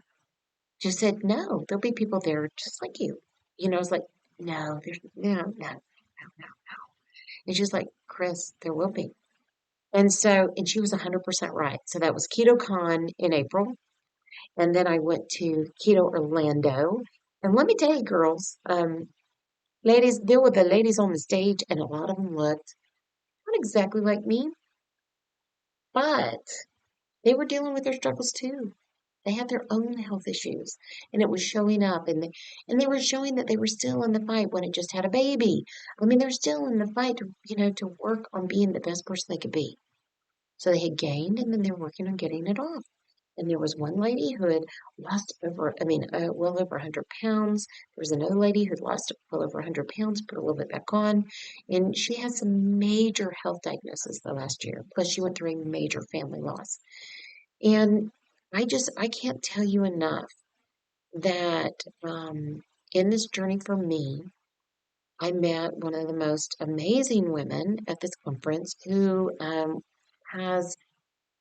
just said, no, there'll be people there just like you. I was like, no, there's no. And she's like, Chris, there will be. And she was 100% right. So that was KetoCon in April. And then I went to Keto Orlando. And let me tell you, girls, ladies, there were the ladies on the stage, and a lot of them looked not exactly like me, but they were dealing with their struggles too. They had their own health issues, and it was showing up, and they were showing that they were still in the fight when it just had a baby. I mean, they're still in the fight to work on being the best person they could be. So they had gained, and then they were working on getting it off. And there was one lady who had lost well over 100 pounds. There was another lady who had lost well over 100 pounds, put a little bit back on. And she had some major health diagnoses the last year. Plus, she went through a major family loss. And I can't tell you enough that in this journey for me, I met one of the most amazing women at this conference who has,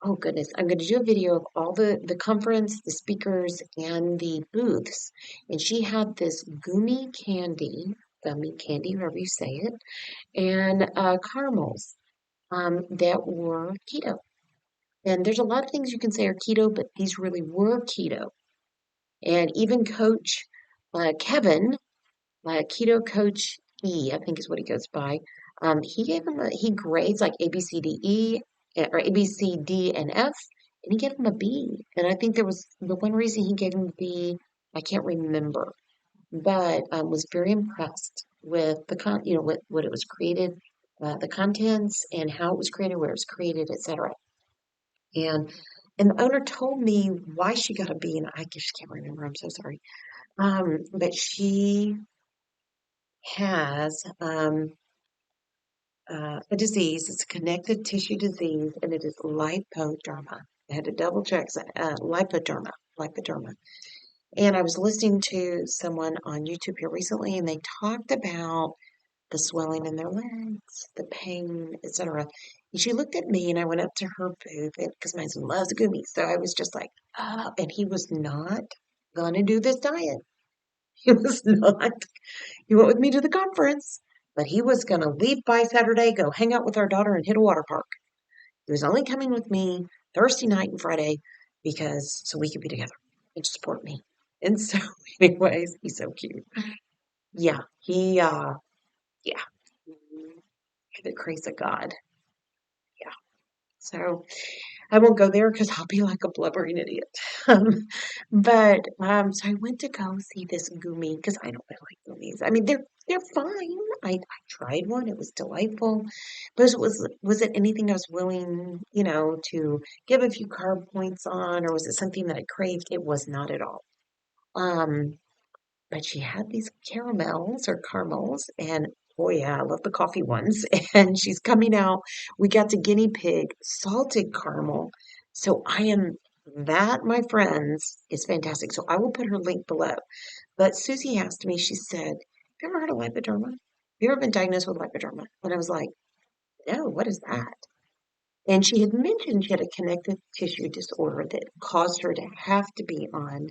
oh goodness, I'm going to do a video of all the conference, the speakers, and the booths. And she had this gummy candy, however you say it, and caramels that were keto. And there's a lot of things you can say are keto, but these really were keto. And even Coach Kevin, Keto Coach I think is what he goes by. He grades like A, B, C, D, E, or A, B, C, D, and F, and he gave him a B. And I think there was the one reason he gave him a B, I can't remember, but was very impressed with what it was created, the contents, and how it was created, where it was created, etc. And and the owner told me why she got a B, and I just can't remember. I'm so sorry. But she has a disease. It's a connective tissue disease, and it is lipoderma. I had to double check lipoderma. And I was listening to someone on YouTube here recently, and they talked about the swelling in their legs, the pain, etc. And she looked at me, and I went up to her booth because my husband loves gummies. So I was just like, and he was not going to do this diet. He was not. He went with me to the conference, but he was going to leave by Saturday, go hang out with our daughter, and hit a water park. He was only coming with me Thursday night and Friday so we could be together and support me. And so, anyways, he's so cute. Yeah, yeah, the grace of God. Yeah. So I won't go there because I'll be like a blubbering idiot. So I went to go see this gummy because I don't really like gummies. I mean, they're fine. I tried one; it was delightful, but was it anything I was willing, to give a few carb points on, or was it something that I craved? It was not at all. Um, but she had these caramels, and oh yeah, I love the coffee ones. And she's coming out. We got to guinea pig salted caramel. So that, my friends, is fantastic. So I will put her link below. But Susie asked me, she said, have you ever heard of lipoderma? Have you ever been diagnosed with lipoderma? And I was like, no, what is that? And she had mentioned she had a connective tissue disorder that caused her to have to be on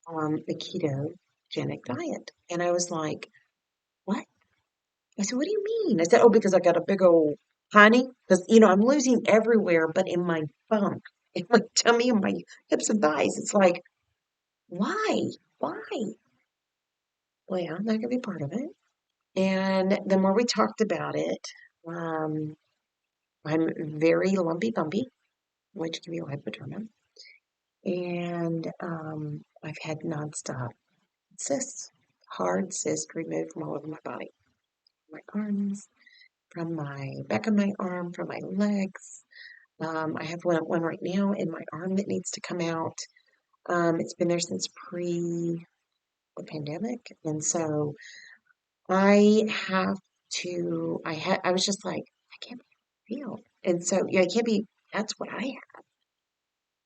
a ketogenic diet. And I was like, what? I said, what do you mean? I said, oh, because I got a big old honey. Because, I'm losing everywhere, but in my bump, in my tummy, and my hips and thighs. It's like, why? Why? Well, yeah, that could be part of it. And the more we talked about it, um, I'm very lumpy bumpy, which can be lipoderma. and I've had nonstop cysts, hard cysts removed from all over my body, my arms, from my back of my arm, from my legs. I have one right now in my arm that needs to come out. It's been there since pre the pandemic, and so I have I was just like, I can't feel. And so, yeah, I can't be, that's what I have.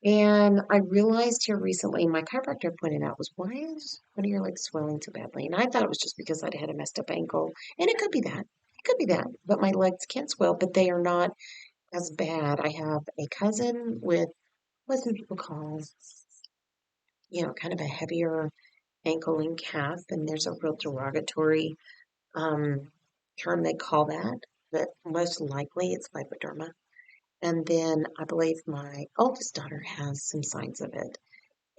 And I realized here recently, my chiropractor pointed out was, why is one of your legs swelling so badly? And I thought it was just because I'd had a messed up ankle. And it could be that. It could be that. But my legs can swell, but they are not as bad. I have a cousin with what some people call, kind of a heavier ankle and calf, and there's a real derogatory um, term they call that, but most likely it's lipoderma. And then I believe my oldest daughter has some signs of it.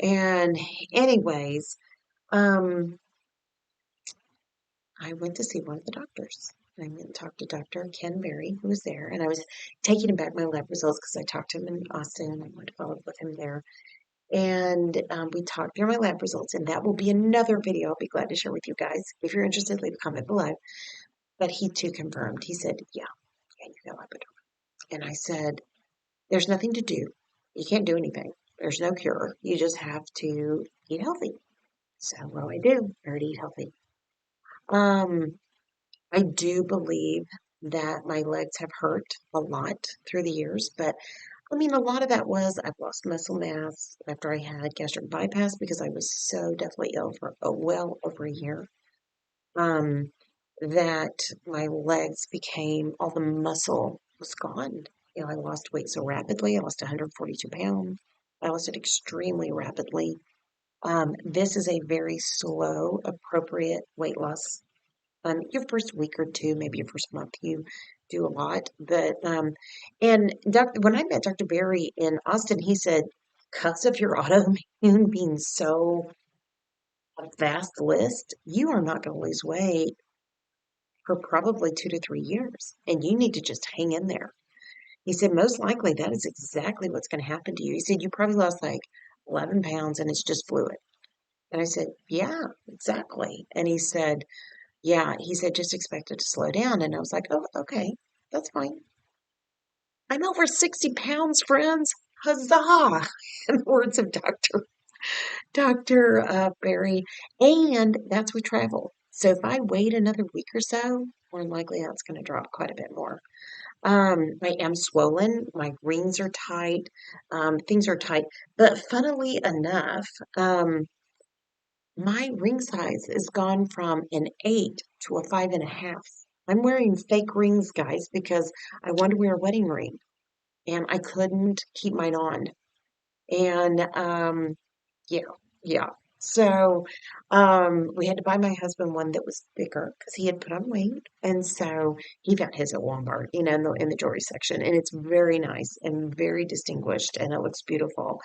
And anyways, um, I went to see one of the doctors. I went and talked to Dr. Ken Berry, who was there, and I was taking him back my lab results because I talked to him in Austin and I went to follow up with him there. And we talked through my lab results, and that will be another video I'll be glad to share with you guys. If you're interested, leave a comment below. But he too confirmed. He said, yeah, you got lipoderma. And I said, there's nothing to do. You can't do anything. There's no cure. You just have to eat healthy. So what do I do? I already eat healthy. Um, I do believe that my legs have hurt a lot through the years, but I mean, a lot of that was I've lost muscle mass after I had gastric bypass because I was so deathly ill for well over a year. Um, that my legs became all the muscle was gone. I lost weight so rapidly. I lost 142 pounds. I lost it extremely rapidly. This is a very slow, appropriate weight loss. Your first week or two, maybe your first month, you do a lot. But and when I met Dr. Berry in Austin, he said, because of your autoimmune being so a vast list, you are not going to lose weight for probably 2 to 3 years, and you need to just hang in there. He said, most likely that is exactly what's going to happen to you. He said, you probably lost like 11 pounds and it's just fluid. And I said, yeah, exactly. And he said, yeah, he said, just expect it to slow down. And I was like, oh, okay, that's fine. I'm over 60 pounds, friends. Huzzah! In the words of Dr. Barry. And that's with travel. So if I wait another week or so, more than likely that's going to drop quite a bit more. I am swollen. My rings are tight. Things are tight. But funnily enough, my ring size has gone from an 8 to a 5.5. I'm wearing fake rings, guys, because I wanted to wear a wedding ring and I couldn't keep mine on. And yeah, yeah. So we had to buy my husband one that was bigger because he had put on weight. And so he found his at Walmart, in the jewelry section. And it's very nice and very distinguished and it looks beautiful.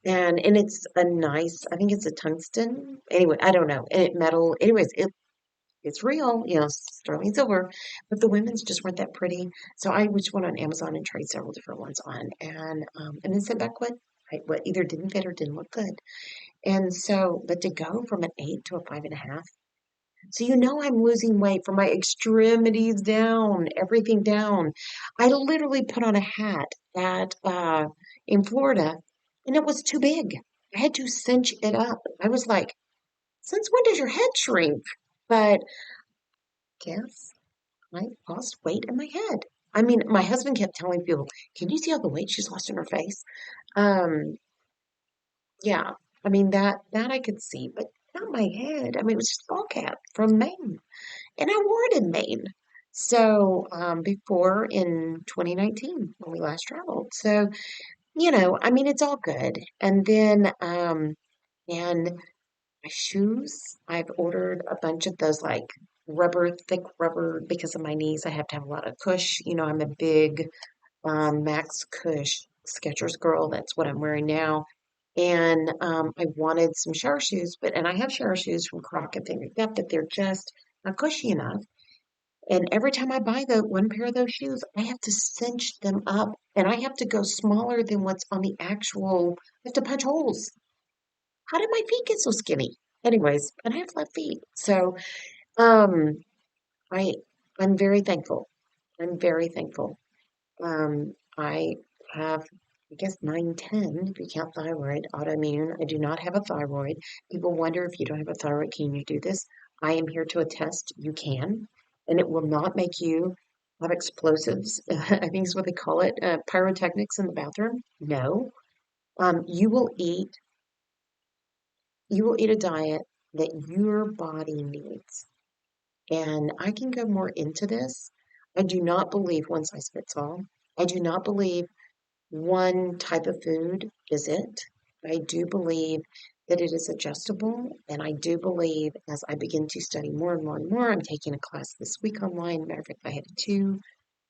And it's a nice, I think it's a tungsten. Anyway, I don't know. And it metal. Anyways, it's real, sterling silver, but the women's just weren't that pretty. So I just went on Amazon and tried several different ones on and then sent back what either didn't fit or didn't look good. And so, but to go from an 8 to a 5.5, so I'm losing weight from my extremities down, everything down. I literally put on a hat in Florida, and it was too big. I had to cinch it up. I was like, since when does your head shrink? But guess I lost weight in my head. I mean, my husband kept telling people, "Can you see all the weight she's lost in her face?" Um, Yeah, I mean that I could see, but not my head. I mean, it was just ball cap from Maine, and I wore it in Maine. So before in 2019 when we last traveled. So I mean, it's all good. And then and my shoes, I've ordered a bunch of those like thick rubber because of my knees. I have to have a lot of cush. I'm a big Max Cush Skechers girl. That's what I'm wearing now. And I wanted some shower shoes, and I have shower shoes from Croc and things like that, but they're just not cushy enough. And every time I buy the one pair of those shoes, I have to cinch them up and I have to go smaller than what's on the actual, I have to punch holes. How did my feet get so skinny? Anyways, and I have left feet. So, um, I, I'm very thankful. I'm very thankful. I have, I guess, 9, 10, if you count thyroid, autoimmune. I do not have a thyroid. People wonder if you don't have a thyroid, can you do this? I am here to attest you can, and it will not make you have explosives. I think is what they call it, pyrotechnics in the bathroom. No. You will eat a diet that your body needs. And I can go more into this. I do not believe one size fits all. I do not believe one type of food is it. I do believe that it is adjustable, and I do believe as I begin to study more and more and more, I'm taking a class this week online. Matter of fact, I have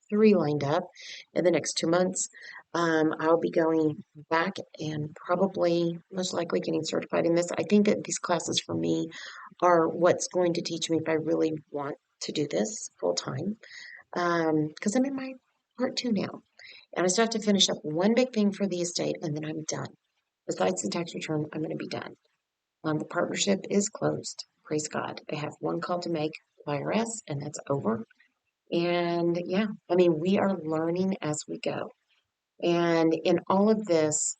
3 lined up in the next 2 months. I'll be going back and probably most likely getting certified in this. I think that these classes for me are what's going to teach me if I really want to do this full time. Because I'm in my part 2 now. And I still have to finish up one big thing for the estate and then I'm done. Besides the tax return, I'm going to be done. The partnership is closed. Praise God. I have one call to make to IRS and that's over. And yeah, I mean, we are learning as we go. And in all of this,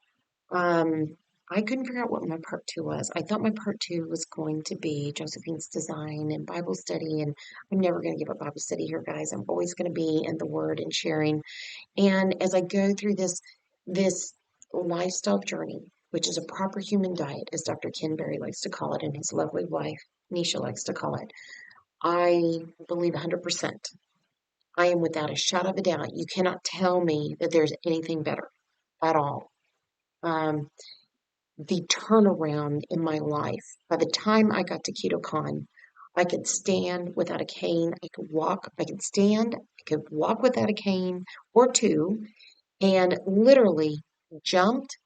um, I couldn't figure out what my part 2 was. I thought my part 2 was going to be Josephine's design and Bible study. And I'm never going to give up Bible study here, guys. I'm always going to be in the Word and sharing. And as I go through this lifestyle journey, which is a proper human diet, as Dr. Ken Berry likes to call it, and his lovely wife Nisha likes to call it, I believe 100%. I am without a shadow of a doubt. You cannot tell me that there's anything better at all. Um, the turnaround in my life, by the time I got to KetoCon, I could stand without a cane. I could walk. I could stand. I could walk without a cane or two, and literally jumped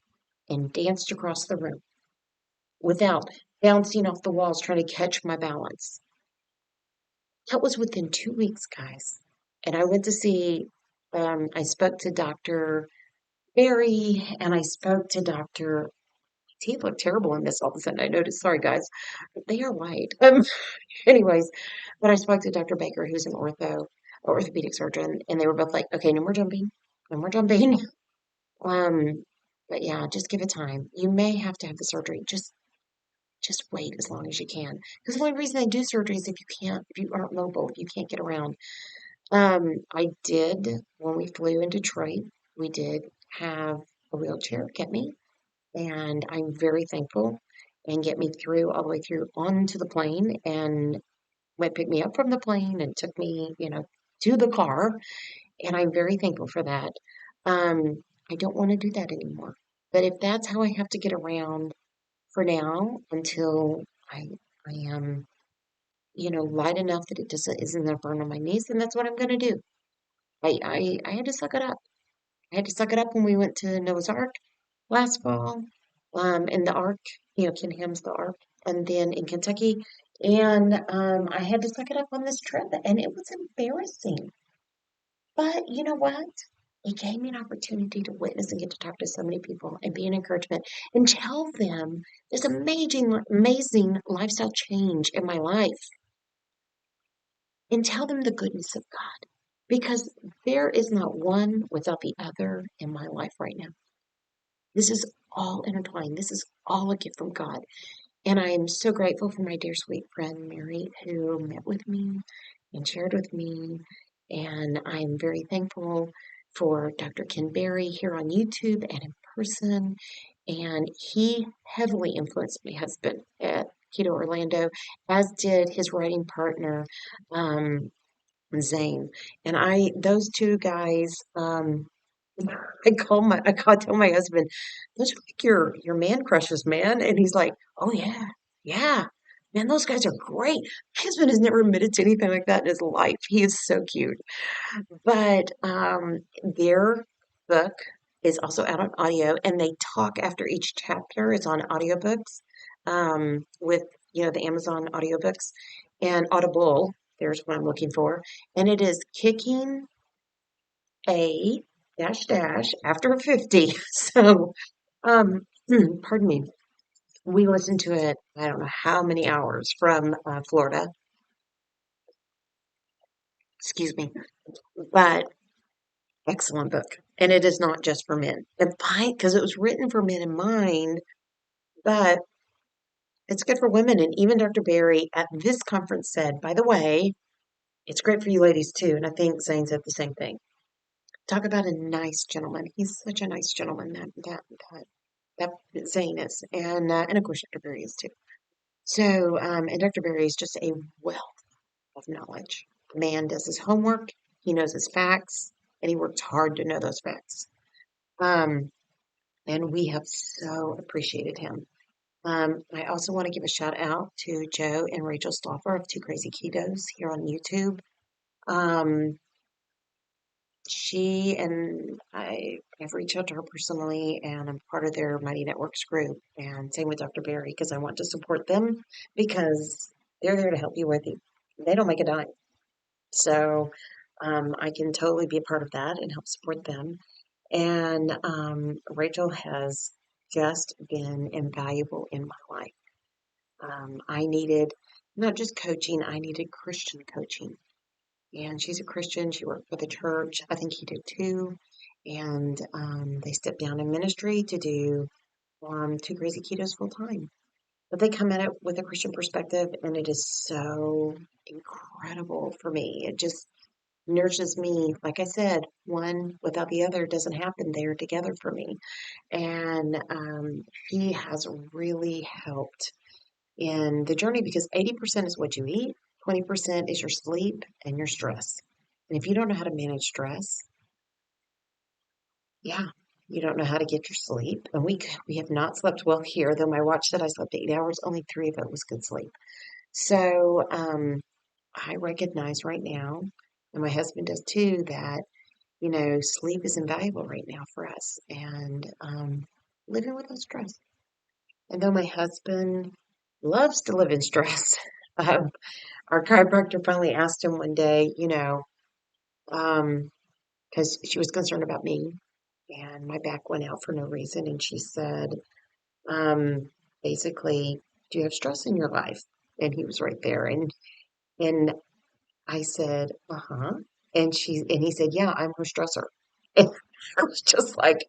and danced across the room without bouncing off the walls trying to catch my balance. That was within 2 weeks, guys. And I went to see, I spoke to Dr. Barry and I spoke to Dr. Teeth look terrible in this all of a sudden. I noticed, sorry guys, but they are white. Anyways, but I spoke to Dr. Baker, who's an orthopedic surgeon, and they were both like, okay, no more jumping, no more jumping. Um, but yeah, just give it time. You may have to have the surgery. Just wait as long as you can. Because the only reason they do surgery is if you aren't mobile, if you can't get around. I did, when we flew in Detroit, we did have a wheelchair get me, and I'm very thankful and get me through all the way through onto the plane and went pick me up from the plane and took me, to the car. And I'm very thankful for that. I don't want to do that anymore. But if that's how I have to get around for now until I am, light enough that it just isn't going to burn on my knees, then that's what I'm going to do. I had to suck it up. I had to suck it up when we went to Noah's Ark last fall, in the Ark, Ken Ham's the Ark, and then in Kentucky. And I had to suck it up on this trip, and it was embarrassing. But you know what? It gave me an opportunity to witness and get to talk to so many people and be an encouragement and tell them this amazing, amazing lifestyle change in my life and tell them the goodness of God. Because there is not one without the other in my life right now. This is all intertwined. This is all a gift from God. And I am so grateful for my dear sweet friend Mary who met with me and shared with me. And I am very thankful for Dr. Ken Berry here on YouTube and in person. And he heavily influenced my husband at Keto Orlando, as did his writing partner, um, Zane. And those two guys, I tell my husband, those are like your man crushes, man. And he's like, oh yeah, yeah. Man, those guys are great. My husband has never admitted to anything like that in his life. He is so cute. But their book is also out on audio and they talk after each chapter. It's on audiobooks, with the Amazon audiobooks and Audible. There's what I'm looking for. And it is kicking a dash dash after 50. So, um, pardon me. We listened to it, I don't know how many hours from Florida, excuse me, but excellent book. And it is not just for men. And fine, because it was written for men in mind, but it's good for women. And even Dr. Barry at this conference said, by the way, it's great for you ladies too. And I think Zane said the same thing. Talk about a nice gentleman. He's such a nice gentleman that Zane is. And of course Dr. Barry is too. So, and Dr. Barry is just a wealth of knowledge. The man does his homework, he knows his facts, and he works hard to know those facts. Um, and we have so appreciated him. I also want to give a shout out to Joe and Rachel Stauffer of Two Crazy Ketos here on YouTube. Um, she and I have reached out to her personally, and I'm part of their Mighty Networks group. And same with Dr. Barry, because I want to support them because they're there to help you with it. They don't make a dime. So I can totally be a part of that and help support them. And Rachel has just been invaluable in my life. I needed not just coaching, I needed Christian coaching. And she's a Christian. She worked for the church. I think he did too. And they stepped down in ministry to do Two Crazy Ketos full time. But they come at it with a Christian perspective, and it is so incredible for me. It just nourishes me. Like I said, one without the other doesn't happen. They are together for me. And he has really helped in the journey because 80% is what you eat, 20% is your sleep and your stress. And if you don't know how to manage stress, yeah, you don't know how to get your sleep. And we have not slept well here, though my watch said I slept 8 hours, only 3 of it was good sleep. So I recognize right now, and my husband does too, that sleep is invaluable right now for us and living without stress. And though my husband loves to live in stress, um, our chiropractor finally asked him one day, because she was concerned about me and my back went out for no reason. And she said, um, basically, do you have stress in your life? And he was right there. And I said, uh-huh. And he said, yeah, I'm her stressor. And I was just like,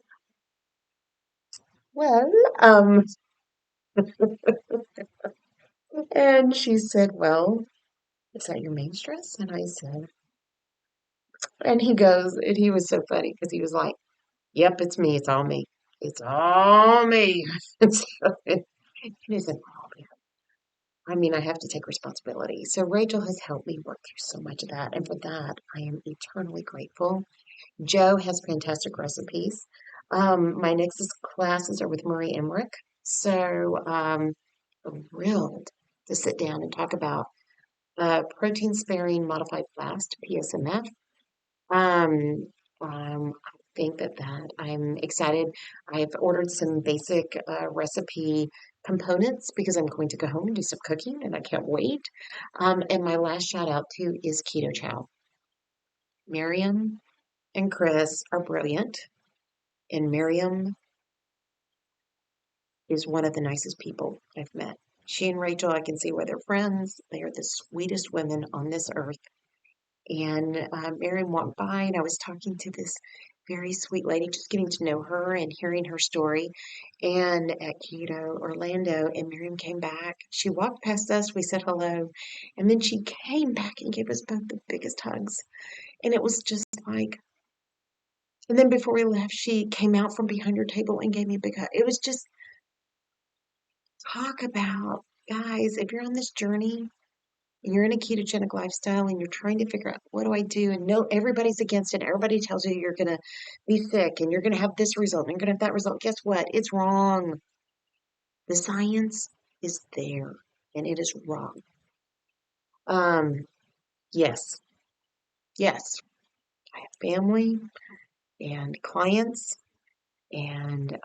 well, um, and she said, well, is that your main stress? And I said, and he goes, and he was so funny because he was like, yep, it's me. It's all me. It's all me. And so it isn't all me. I mean, I have to take responsibility. So Rachel has helped me work through so much of that. And for that, I am eternally grateful. Joe has fantastic recipes. My next classes are with Marie Emmerich. So I'm thrilled to sit down and talk about protein sparing modified fast, PSMF. Um, I think that I'm excited. I've ordered some basic recipe components because I'm going to go home and do some cooking and I can't wait. And my last shout out too is Keto Chow. Miriam and Chris are brilliant, and Miriam is one of the nicest people I've met. She and Rachel, I can see why they're friends. They are the sweetest women on this earth. And Miriam walked by, and I was talking to this very sweet lady, just getting to know her and hearing her story. And at Keto Orlando, and Miriam came back. She walked past us, we said hello, and then she came back and gave us both the biggest hugs. And it was just like, and then before we left, she came out from behind her table and gave me a big hug. It was just talk about, guys, if you're on this journey, and you're in a ketogenic lifestyle and you're trying to figure out what do I do and no everybody's against it, everybody tells you you're going to be sick and you're going to have this result and you're going to have that result, guess what, it's wrong. The science is there and it is wrong. um yes, yes, I have family and clients and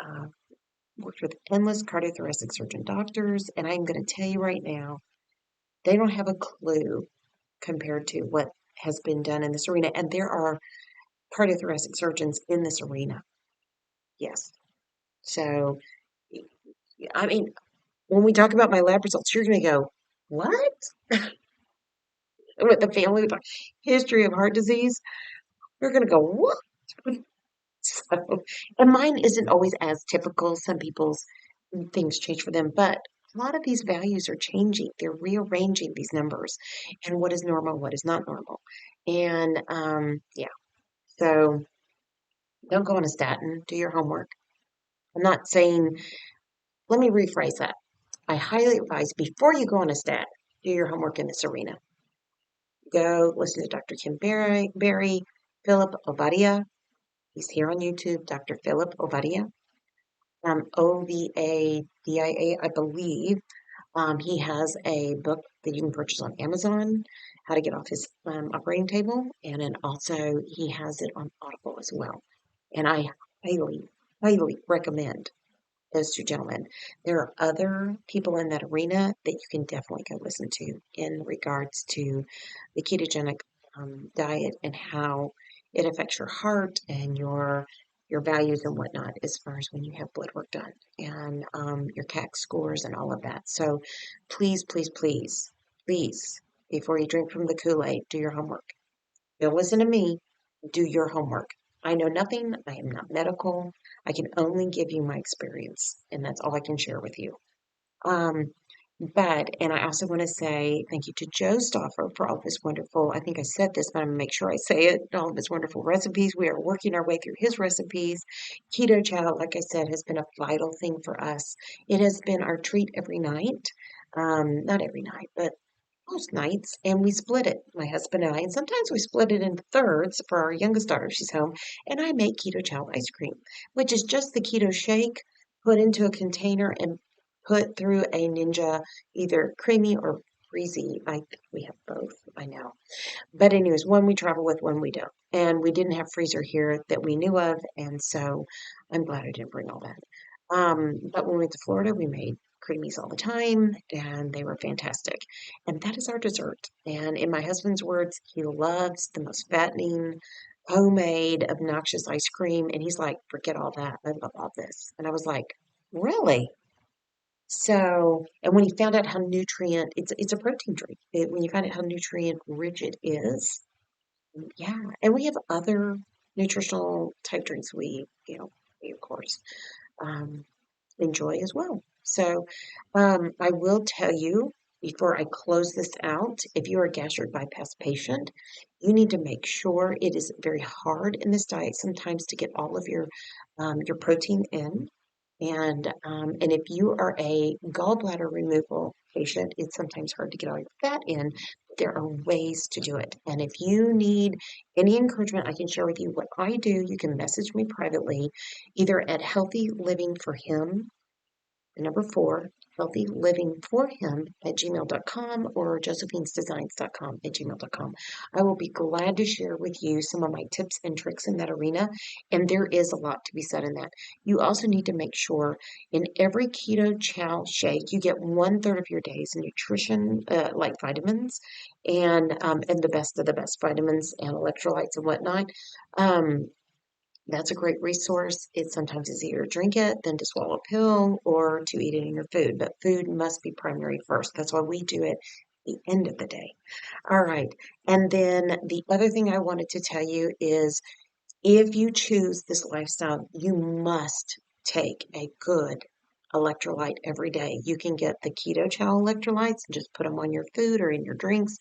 worked with endless cardiothoracic surgeon doctors, and I'm going to tell you right now, they don't have a clue compared to what has been done in this arena. And there are cardiothoracic surgeons in this arena. Yes. So, I mean, when we talk about my lab results, you're going to go, what? With the family history of heart disease, you're going to go, what? So, and mine isn't always as typical. Some people's things change for them, but a lot of these values are changing. They're rearranging these numbers and what is normal, what is not normal. And yeah, so don't go on a statin. Do your homework. I'm not saying, let me rephrase that. I highly advise before you go on a stat, do your homework in this arena. Go listen to Dr. Kim Berry, Philip Ovadia. He's here on YouTube, Dr. Philip Ovadia. OVADIA, I believe. He has a book that you can purchase on Amazon, How to Get Off His Operating Table, and then also he has it on Audible as well. And I highly, highly recommend those two gentlemen. There are other people in that arena that you can definitely go listen to in regards to the ketogenic diet and how it affects your heart and your values and whatnot as far as when you have blood work done and your CAC scores and all of that. So please, please, please, please, before you drink from the Kool-Aid, do your homework. Don't listen to me. Do your homework. I know nothing. I am not medical. I can only give you my experience, and that's all I can share with you. Um, and I also want to say thank you to Joe Stoffer for all of his wonderful, I think I said this, but I'm going to make sure I say it, all of his wonderful recipes. We are working our way through his recipes. Keto Chow, like I said, has been a vital thing for us. It has been our treat every night. Not every night, but most nights, and we split it, my husband and I, and sometimes we split it into thirds for our youngest daughter. She's home, and I make keto chow ice cream, which is just the keto shake put into a container and put through a Ninja, either creamy or breezy. I think we have both by now. But anyways, one we travel with, one we don't. And we didn't have freezer here that we knew of, and so I'm glad I didn't bring all that. But when we went to Florida, we made creamies all the time, and they were fantastic. And that is our dessert. And in my husband's words, he loves the most fattening, homemade, obnoxious ice cream. And he's like, forget all that. I love all this. And I was like, really? So, and when he found out how nutrient, it's a protein drink. When you find out how nutrient rich it is, yeah. And we have other nutritional type drinks we of course um, enjoy as well. So, I will tell you before I close this out, if you're a gastric bypass patient, you need to make sure it is very hard in this diet sometimes to get all of your protein in. And if you are a gallbladder removal patient, it's sometimes hard to get all your fat in. But there are ways to do it. And if you need any encouragement, I can share with you what I do. You can message me privately, either at Healthy Living for Him the number 4, healthy living for him at gmail.com or josephinesdesigns.com at gmail.com. I will be glad to share with you some of my tips and tricks in that arena. And there is a lot to be said in that. You also need to make sure in every keto chow shake, you get 1/3 of your day's nutrition, like vitamins and the best of the best vitamins and electrolytes and whatnot. Um, that's a great resource. It's sometimes easier to drink it than to swallow a pill or to eat it in your food, but food must be primary first. That's why we do it at the end of the day. All right. And then the other thing I wanted to tell you is if you choose this lifestyle, you must take a good electrolyte every day. You can get the Keto Chow electrolytes and just put them on your food or in your drinks.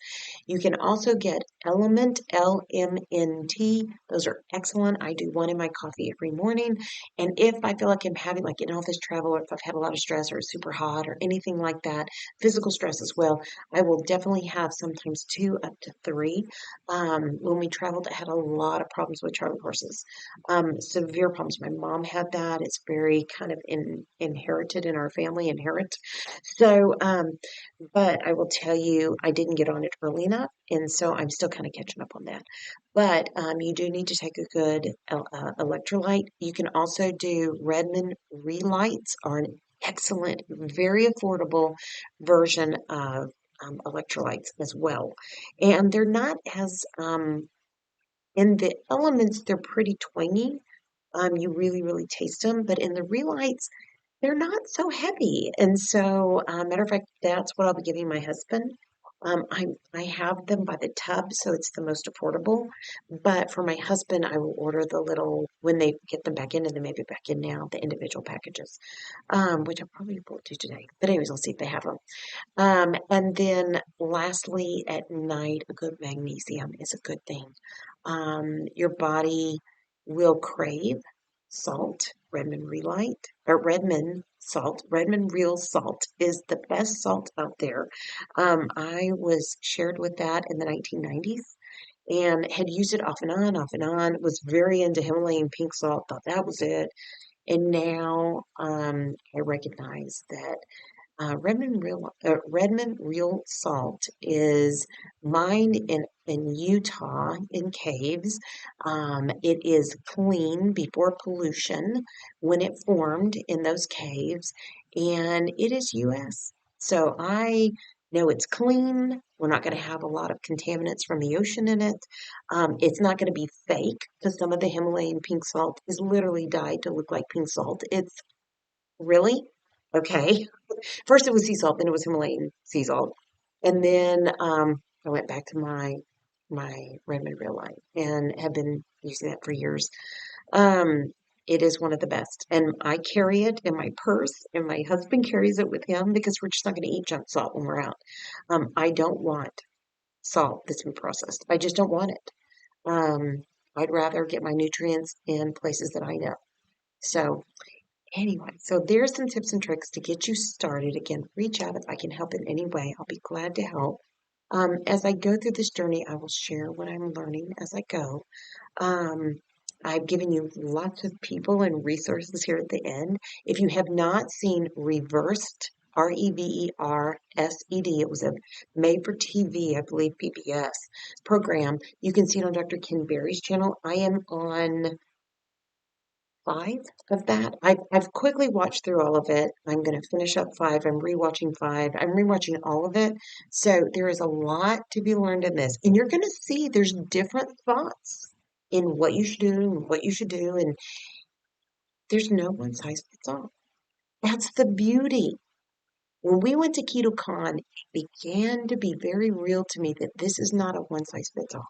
You can also get Element, LMNT. Those are excellent. I do one in my coffee every morning. And if I feel like I'm having, like in all this travel, or if I've had a lot of stress or it's super hot or anything like that, physical stress as well, I will definitely have sometimes 2 up to 3. When we traveled, I had a lot of problems with Charlie horses, severe problems. My mom had that. It's very kind of inherited in our family, inherent. So, but I will tell you, I didn't get on it early enough, and so I'm still kind of catching up on that. But you do need to take a good electrolyte. You can also do Redmond Relights, are an excellent, very affordable version of electrolytes as well. And they're not as, in the elements, they're pretty twangy. You really, really taste them, but in the relights, they're not so heavy. And so, matter of fact, that's what I'll be giving my husband. I have them by the tub, so it's the most affordable. But for my husband, I will order the little, when they get them back in, and they may be back in now, the individual packages, which I probably will do today. But anyways, I'll see if they have them. And then lastly, at night, a good magnesium is a good thing. Your body will crave salt, Redmond Relight, or Redmond salt. Redmond Real Salt is the best salt out there. I was shared with that in the 1990s and had used it off and on, was very into Himalayan pink salt, thought that was it. And now I recognize that Redmond Real Salt is mined in Utah in caves. It is clean before pollution when it formed in those caves, and it is U.S. So I know it's clean. We're not going to have a lot of contaminants from the ocean in it. It's not going to be fake because some of the Himalayan pink salt is literally dyed to look like pink salt. It's really okay. First it was sea salt, then it was Himalayan sea salt. And then I went back to my Redmond Real Life and have been using that for years. Um, it is one of the best. And I carry it in my purse, and my husband carries it with him because we're just not going to eat junk salt when we're out. I don't want salt that's been processed. I just don't want it. Um, I'd rather get my nutrients in places that I know. So anyway, so there's some tips and tricks to get you started. Again, reach out if I can help in any way. I'll be glad to help. As I go through this journey, I will share what I'm learning as I go. Um, I've given you lots of people and resources here at the end. If you have not seen Reversed, Reversed, it was a made for TV, I believe PBS program. You can see it on Dr. Ken Berry's channel. I am on five of that. I've quickly watched through all of it. I'm going to finish up five. I'm rewatching five. I'm rewatching all of it. So there is a lot to be learned in this. And you're going to see there's different thoughts in what you should do and what you should do. And there's no one size fits all. That's the beauty. When we went to KetoCon, it began to be very real to me that this is not a one size fits all.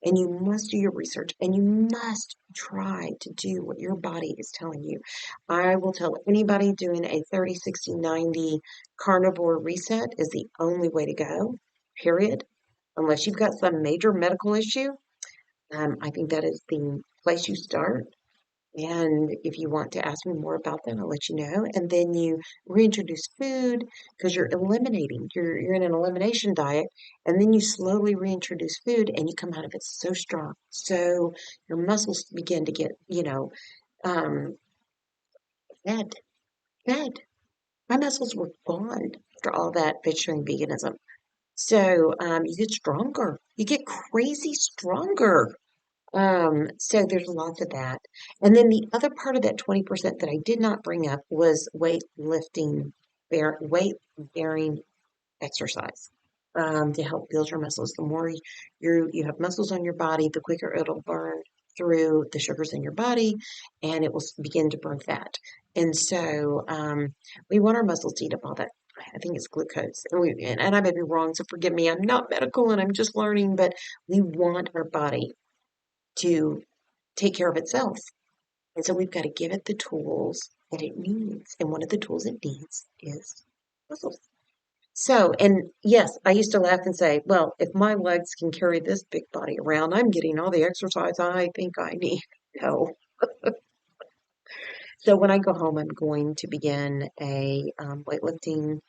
And you must do your research and you must try to do what your body is telling you. I will tell anybody doing a 30, 60, 90 carnivore reset is the only way to go, period. Unless you've got some major medical issue, I think that is the place you start. And if you want to ask me more about that, I'll let you know. And then you reintroduce food because you're eliminating, you're in an elimination diet, and then you slowly reintroduce food and you come out of it so strong. So your muscles begin to get, um, fed, fed. My muscles were gone after all that vegetarian veganism. So you get stronger. You get crazy stronger. So there's lots of that. And then the other part of that 20% that I did not bring up was weight bearing exercise, to help build your muscles. The more you have muscles on your body, the quicker it'll burn through the sugars in your body and it will begin to burn fat. And so, we want our muscles to eat up all that. I think it's glucose. And I may be wrong, so forgive me. I'm not medical and I'm just learning, but we want our body to take care of itself. And so we've got to give it the tools that it needs. And one of the tools it needs is muscles. So, and yes, I used to laugh and say, well, if my legs can carry this big body around, I'm getting all the exercise I think I need. No. So when I go home, I'm going to begin a weightlifting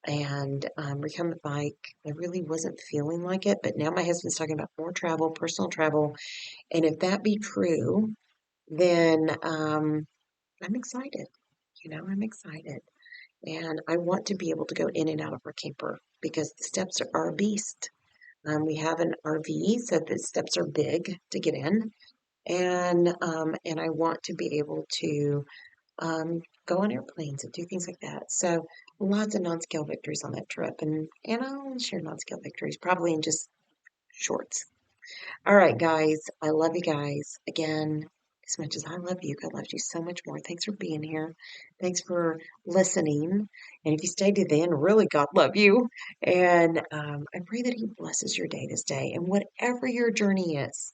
and recome the bike. I really wasn't feeling like it, but now my husband's talking about more travel, personal travel. And if that be true, then I'm excited. I'm excited. And I want to be able to go in and out of our camper because the steps are a beast. We have an RV, so the steps are big to get in. And I want to be able to go on airplanes and do things like that. So lots of non-scale victories on that trip, and I'll share non-scale victories probably in just shorts. All right, guys, I love you guys again. As much as I love you, God loves you so much more. Thanks for being here. Thanks for listening. And if you stayed to the end, really, God love you. And I pray that He blesses your day this day and whatever your journey is.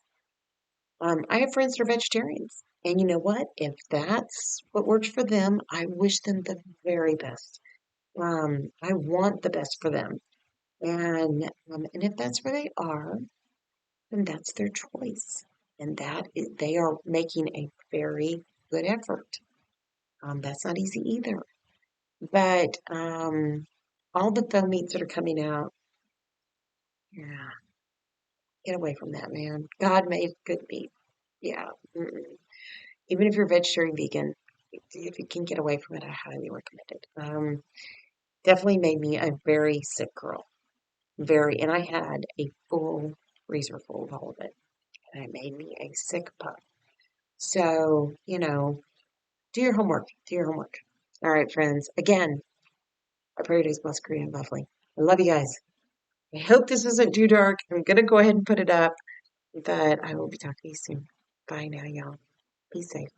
I have friends that are vegetarians. And you know what? If that's what works for them, I wish them the very best. I want the best for them. And if that's where they are, then that's their choice. And they are making a very good effort. That's not easy either. But all the faux meats that are coming out, yeah, get away from that, man. God made good meat. Yeah. Mm-mm. Even if you're vegetarian, vegan, if you can get away from it, I highly recommend it. Definitely made me a very sick girl. Very, and I had a full freezer full of all of it. And it made me a sick pup. So, do your homework. Do your homework. All right, friends. Again, I pray it is blessed, great, and lovely. I love you guys. I hope this isn't too dark. I'm going to go ahead and put it up, but I will be talking to you soon. Bye now, y'all. Be safe.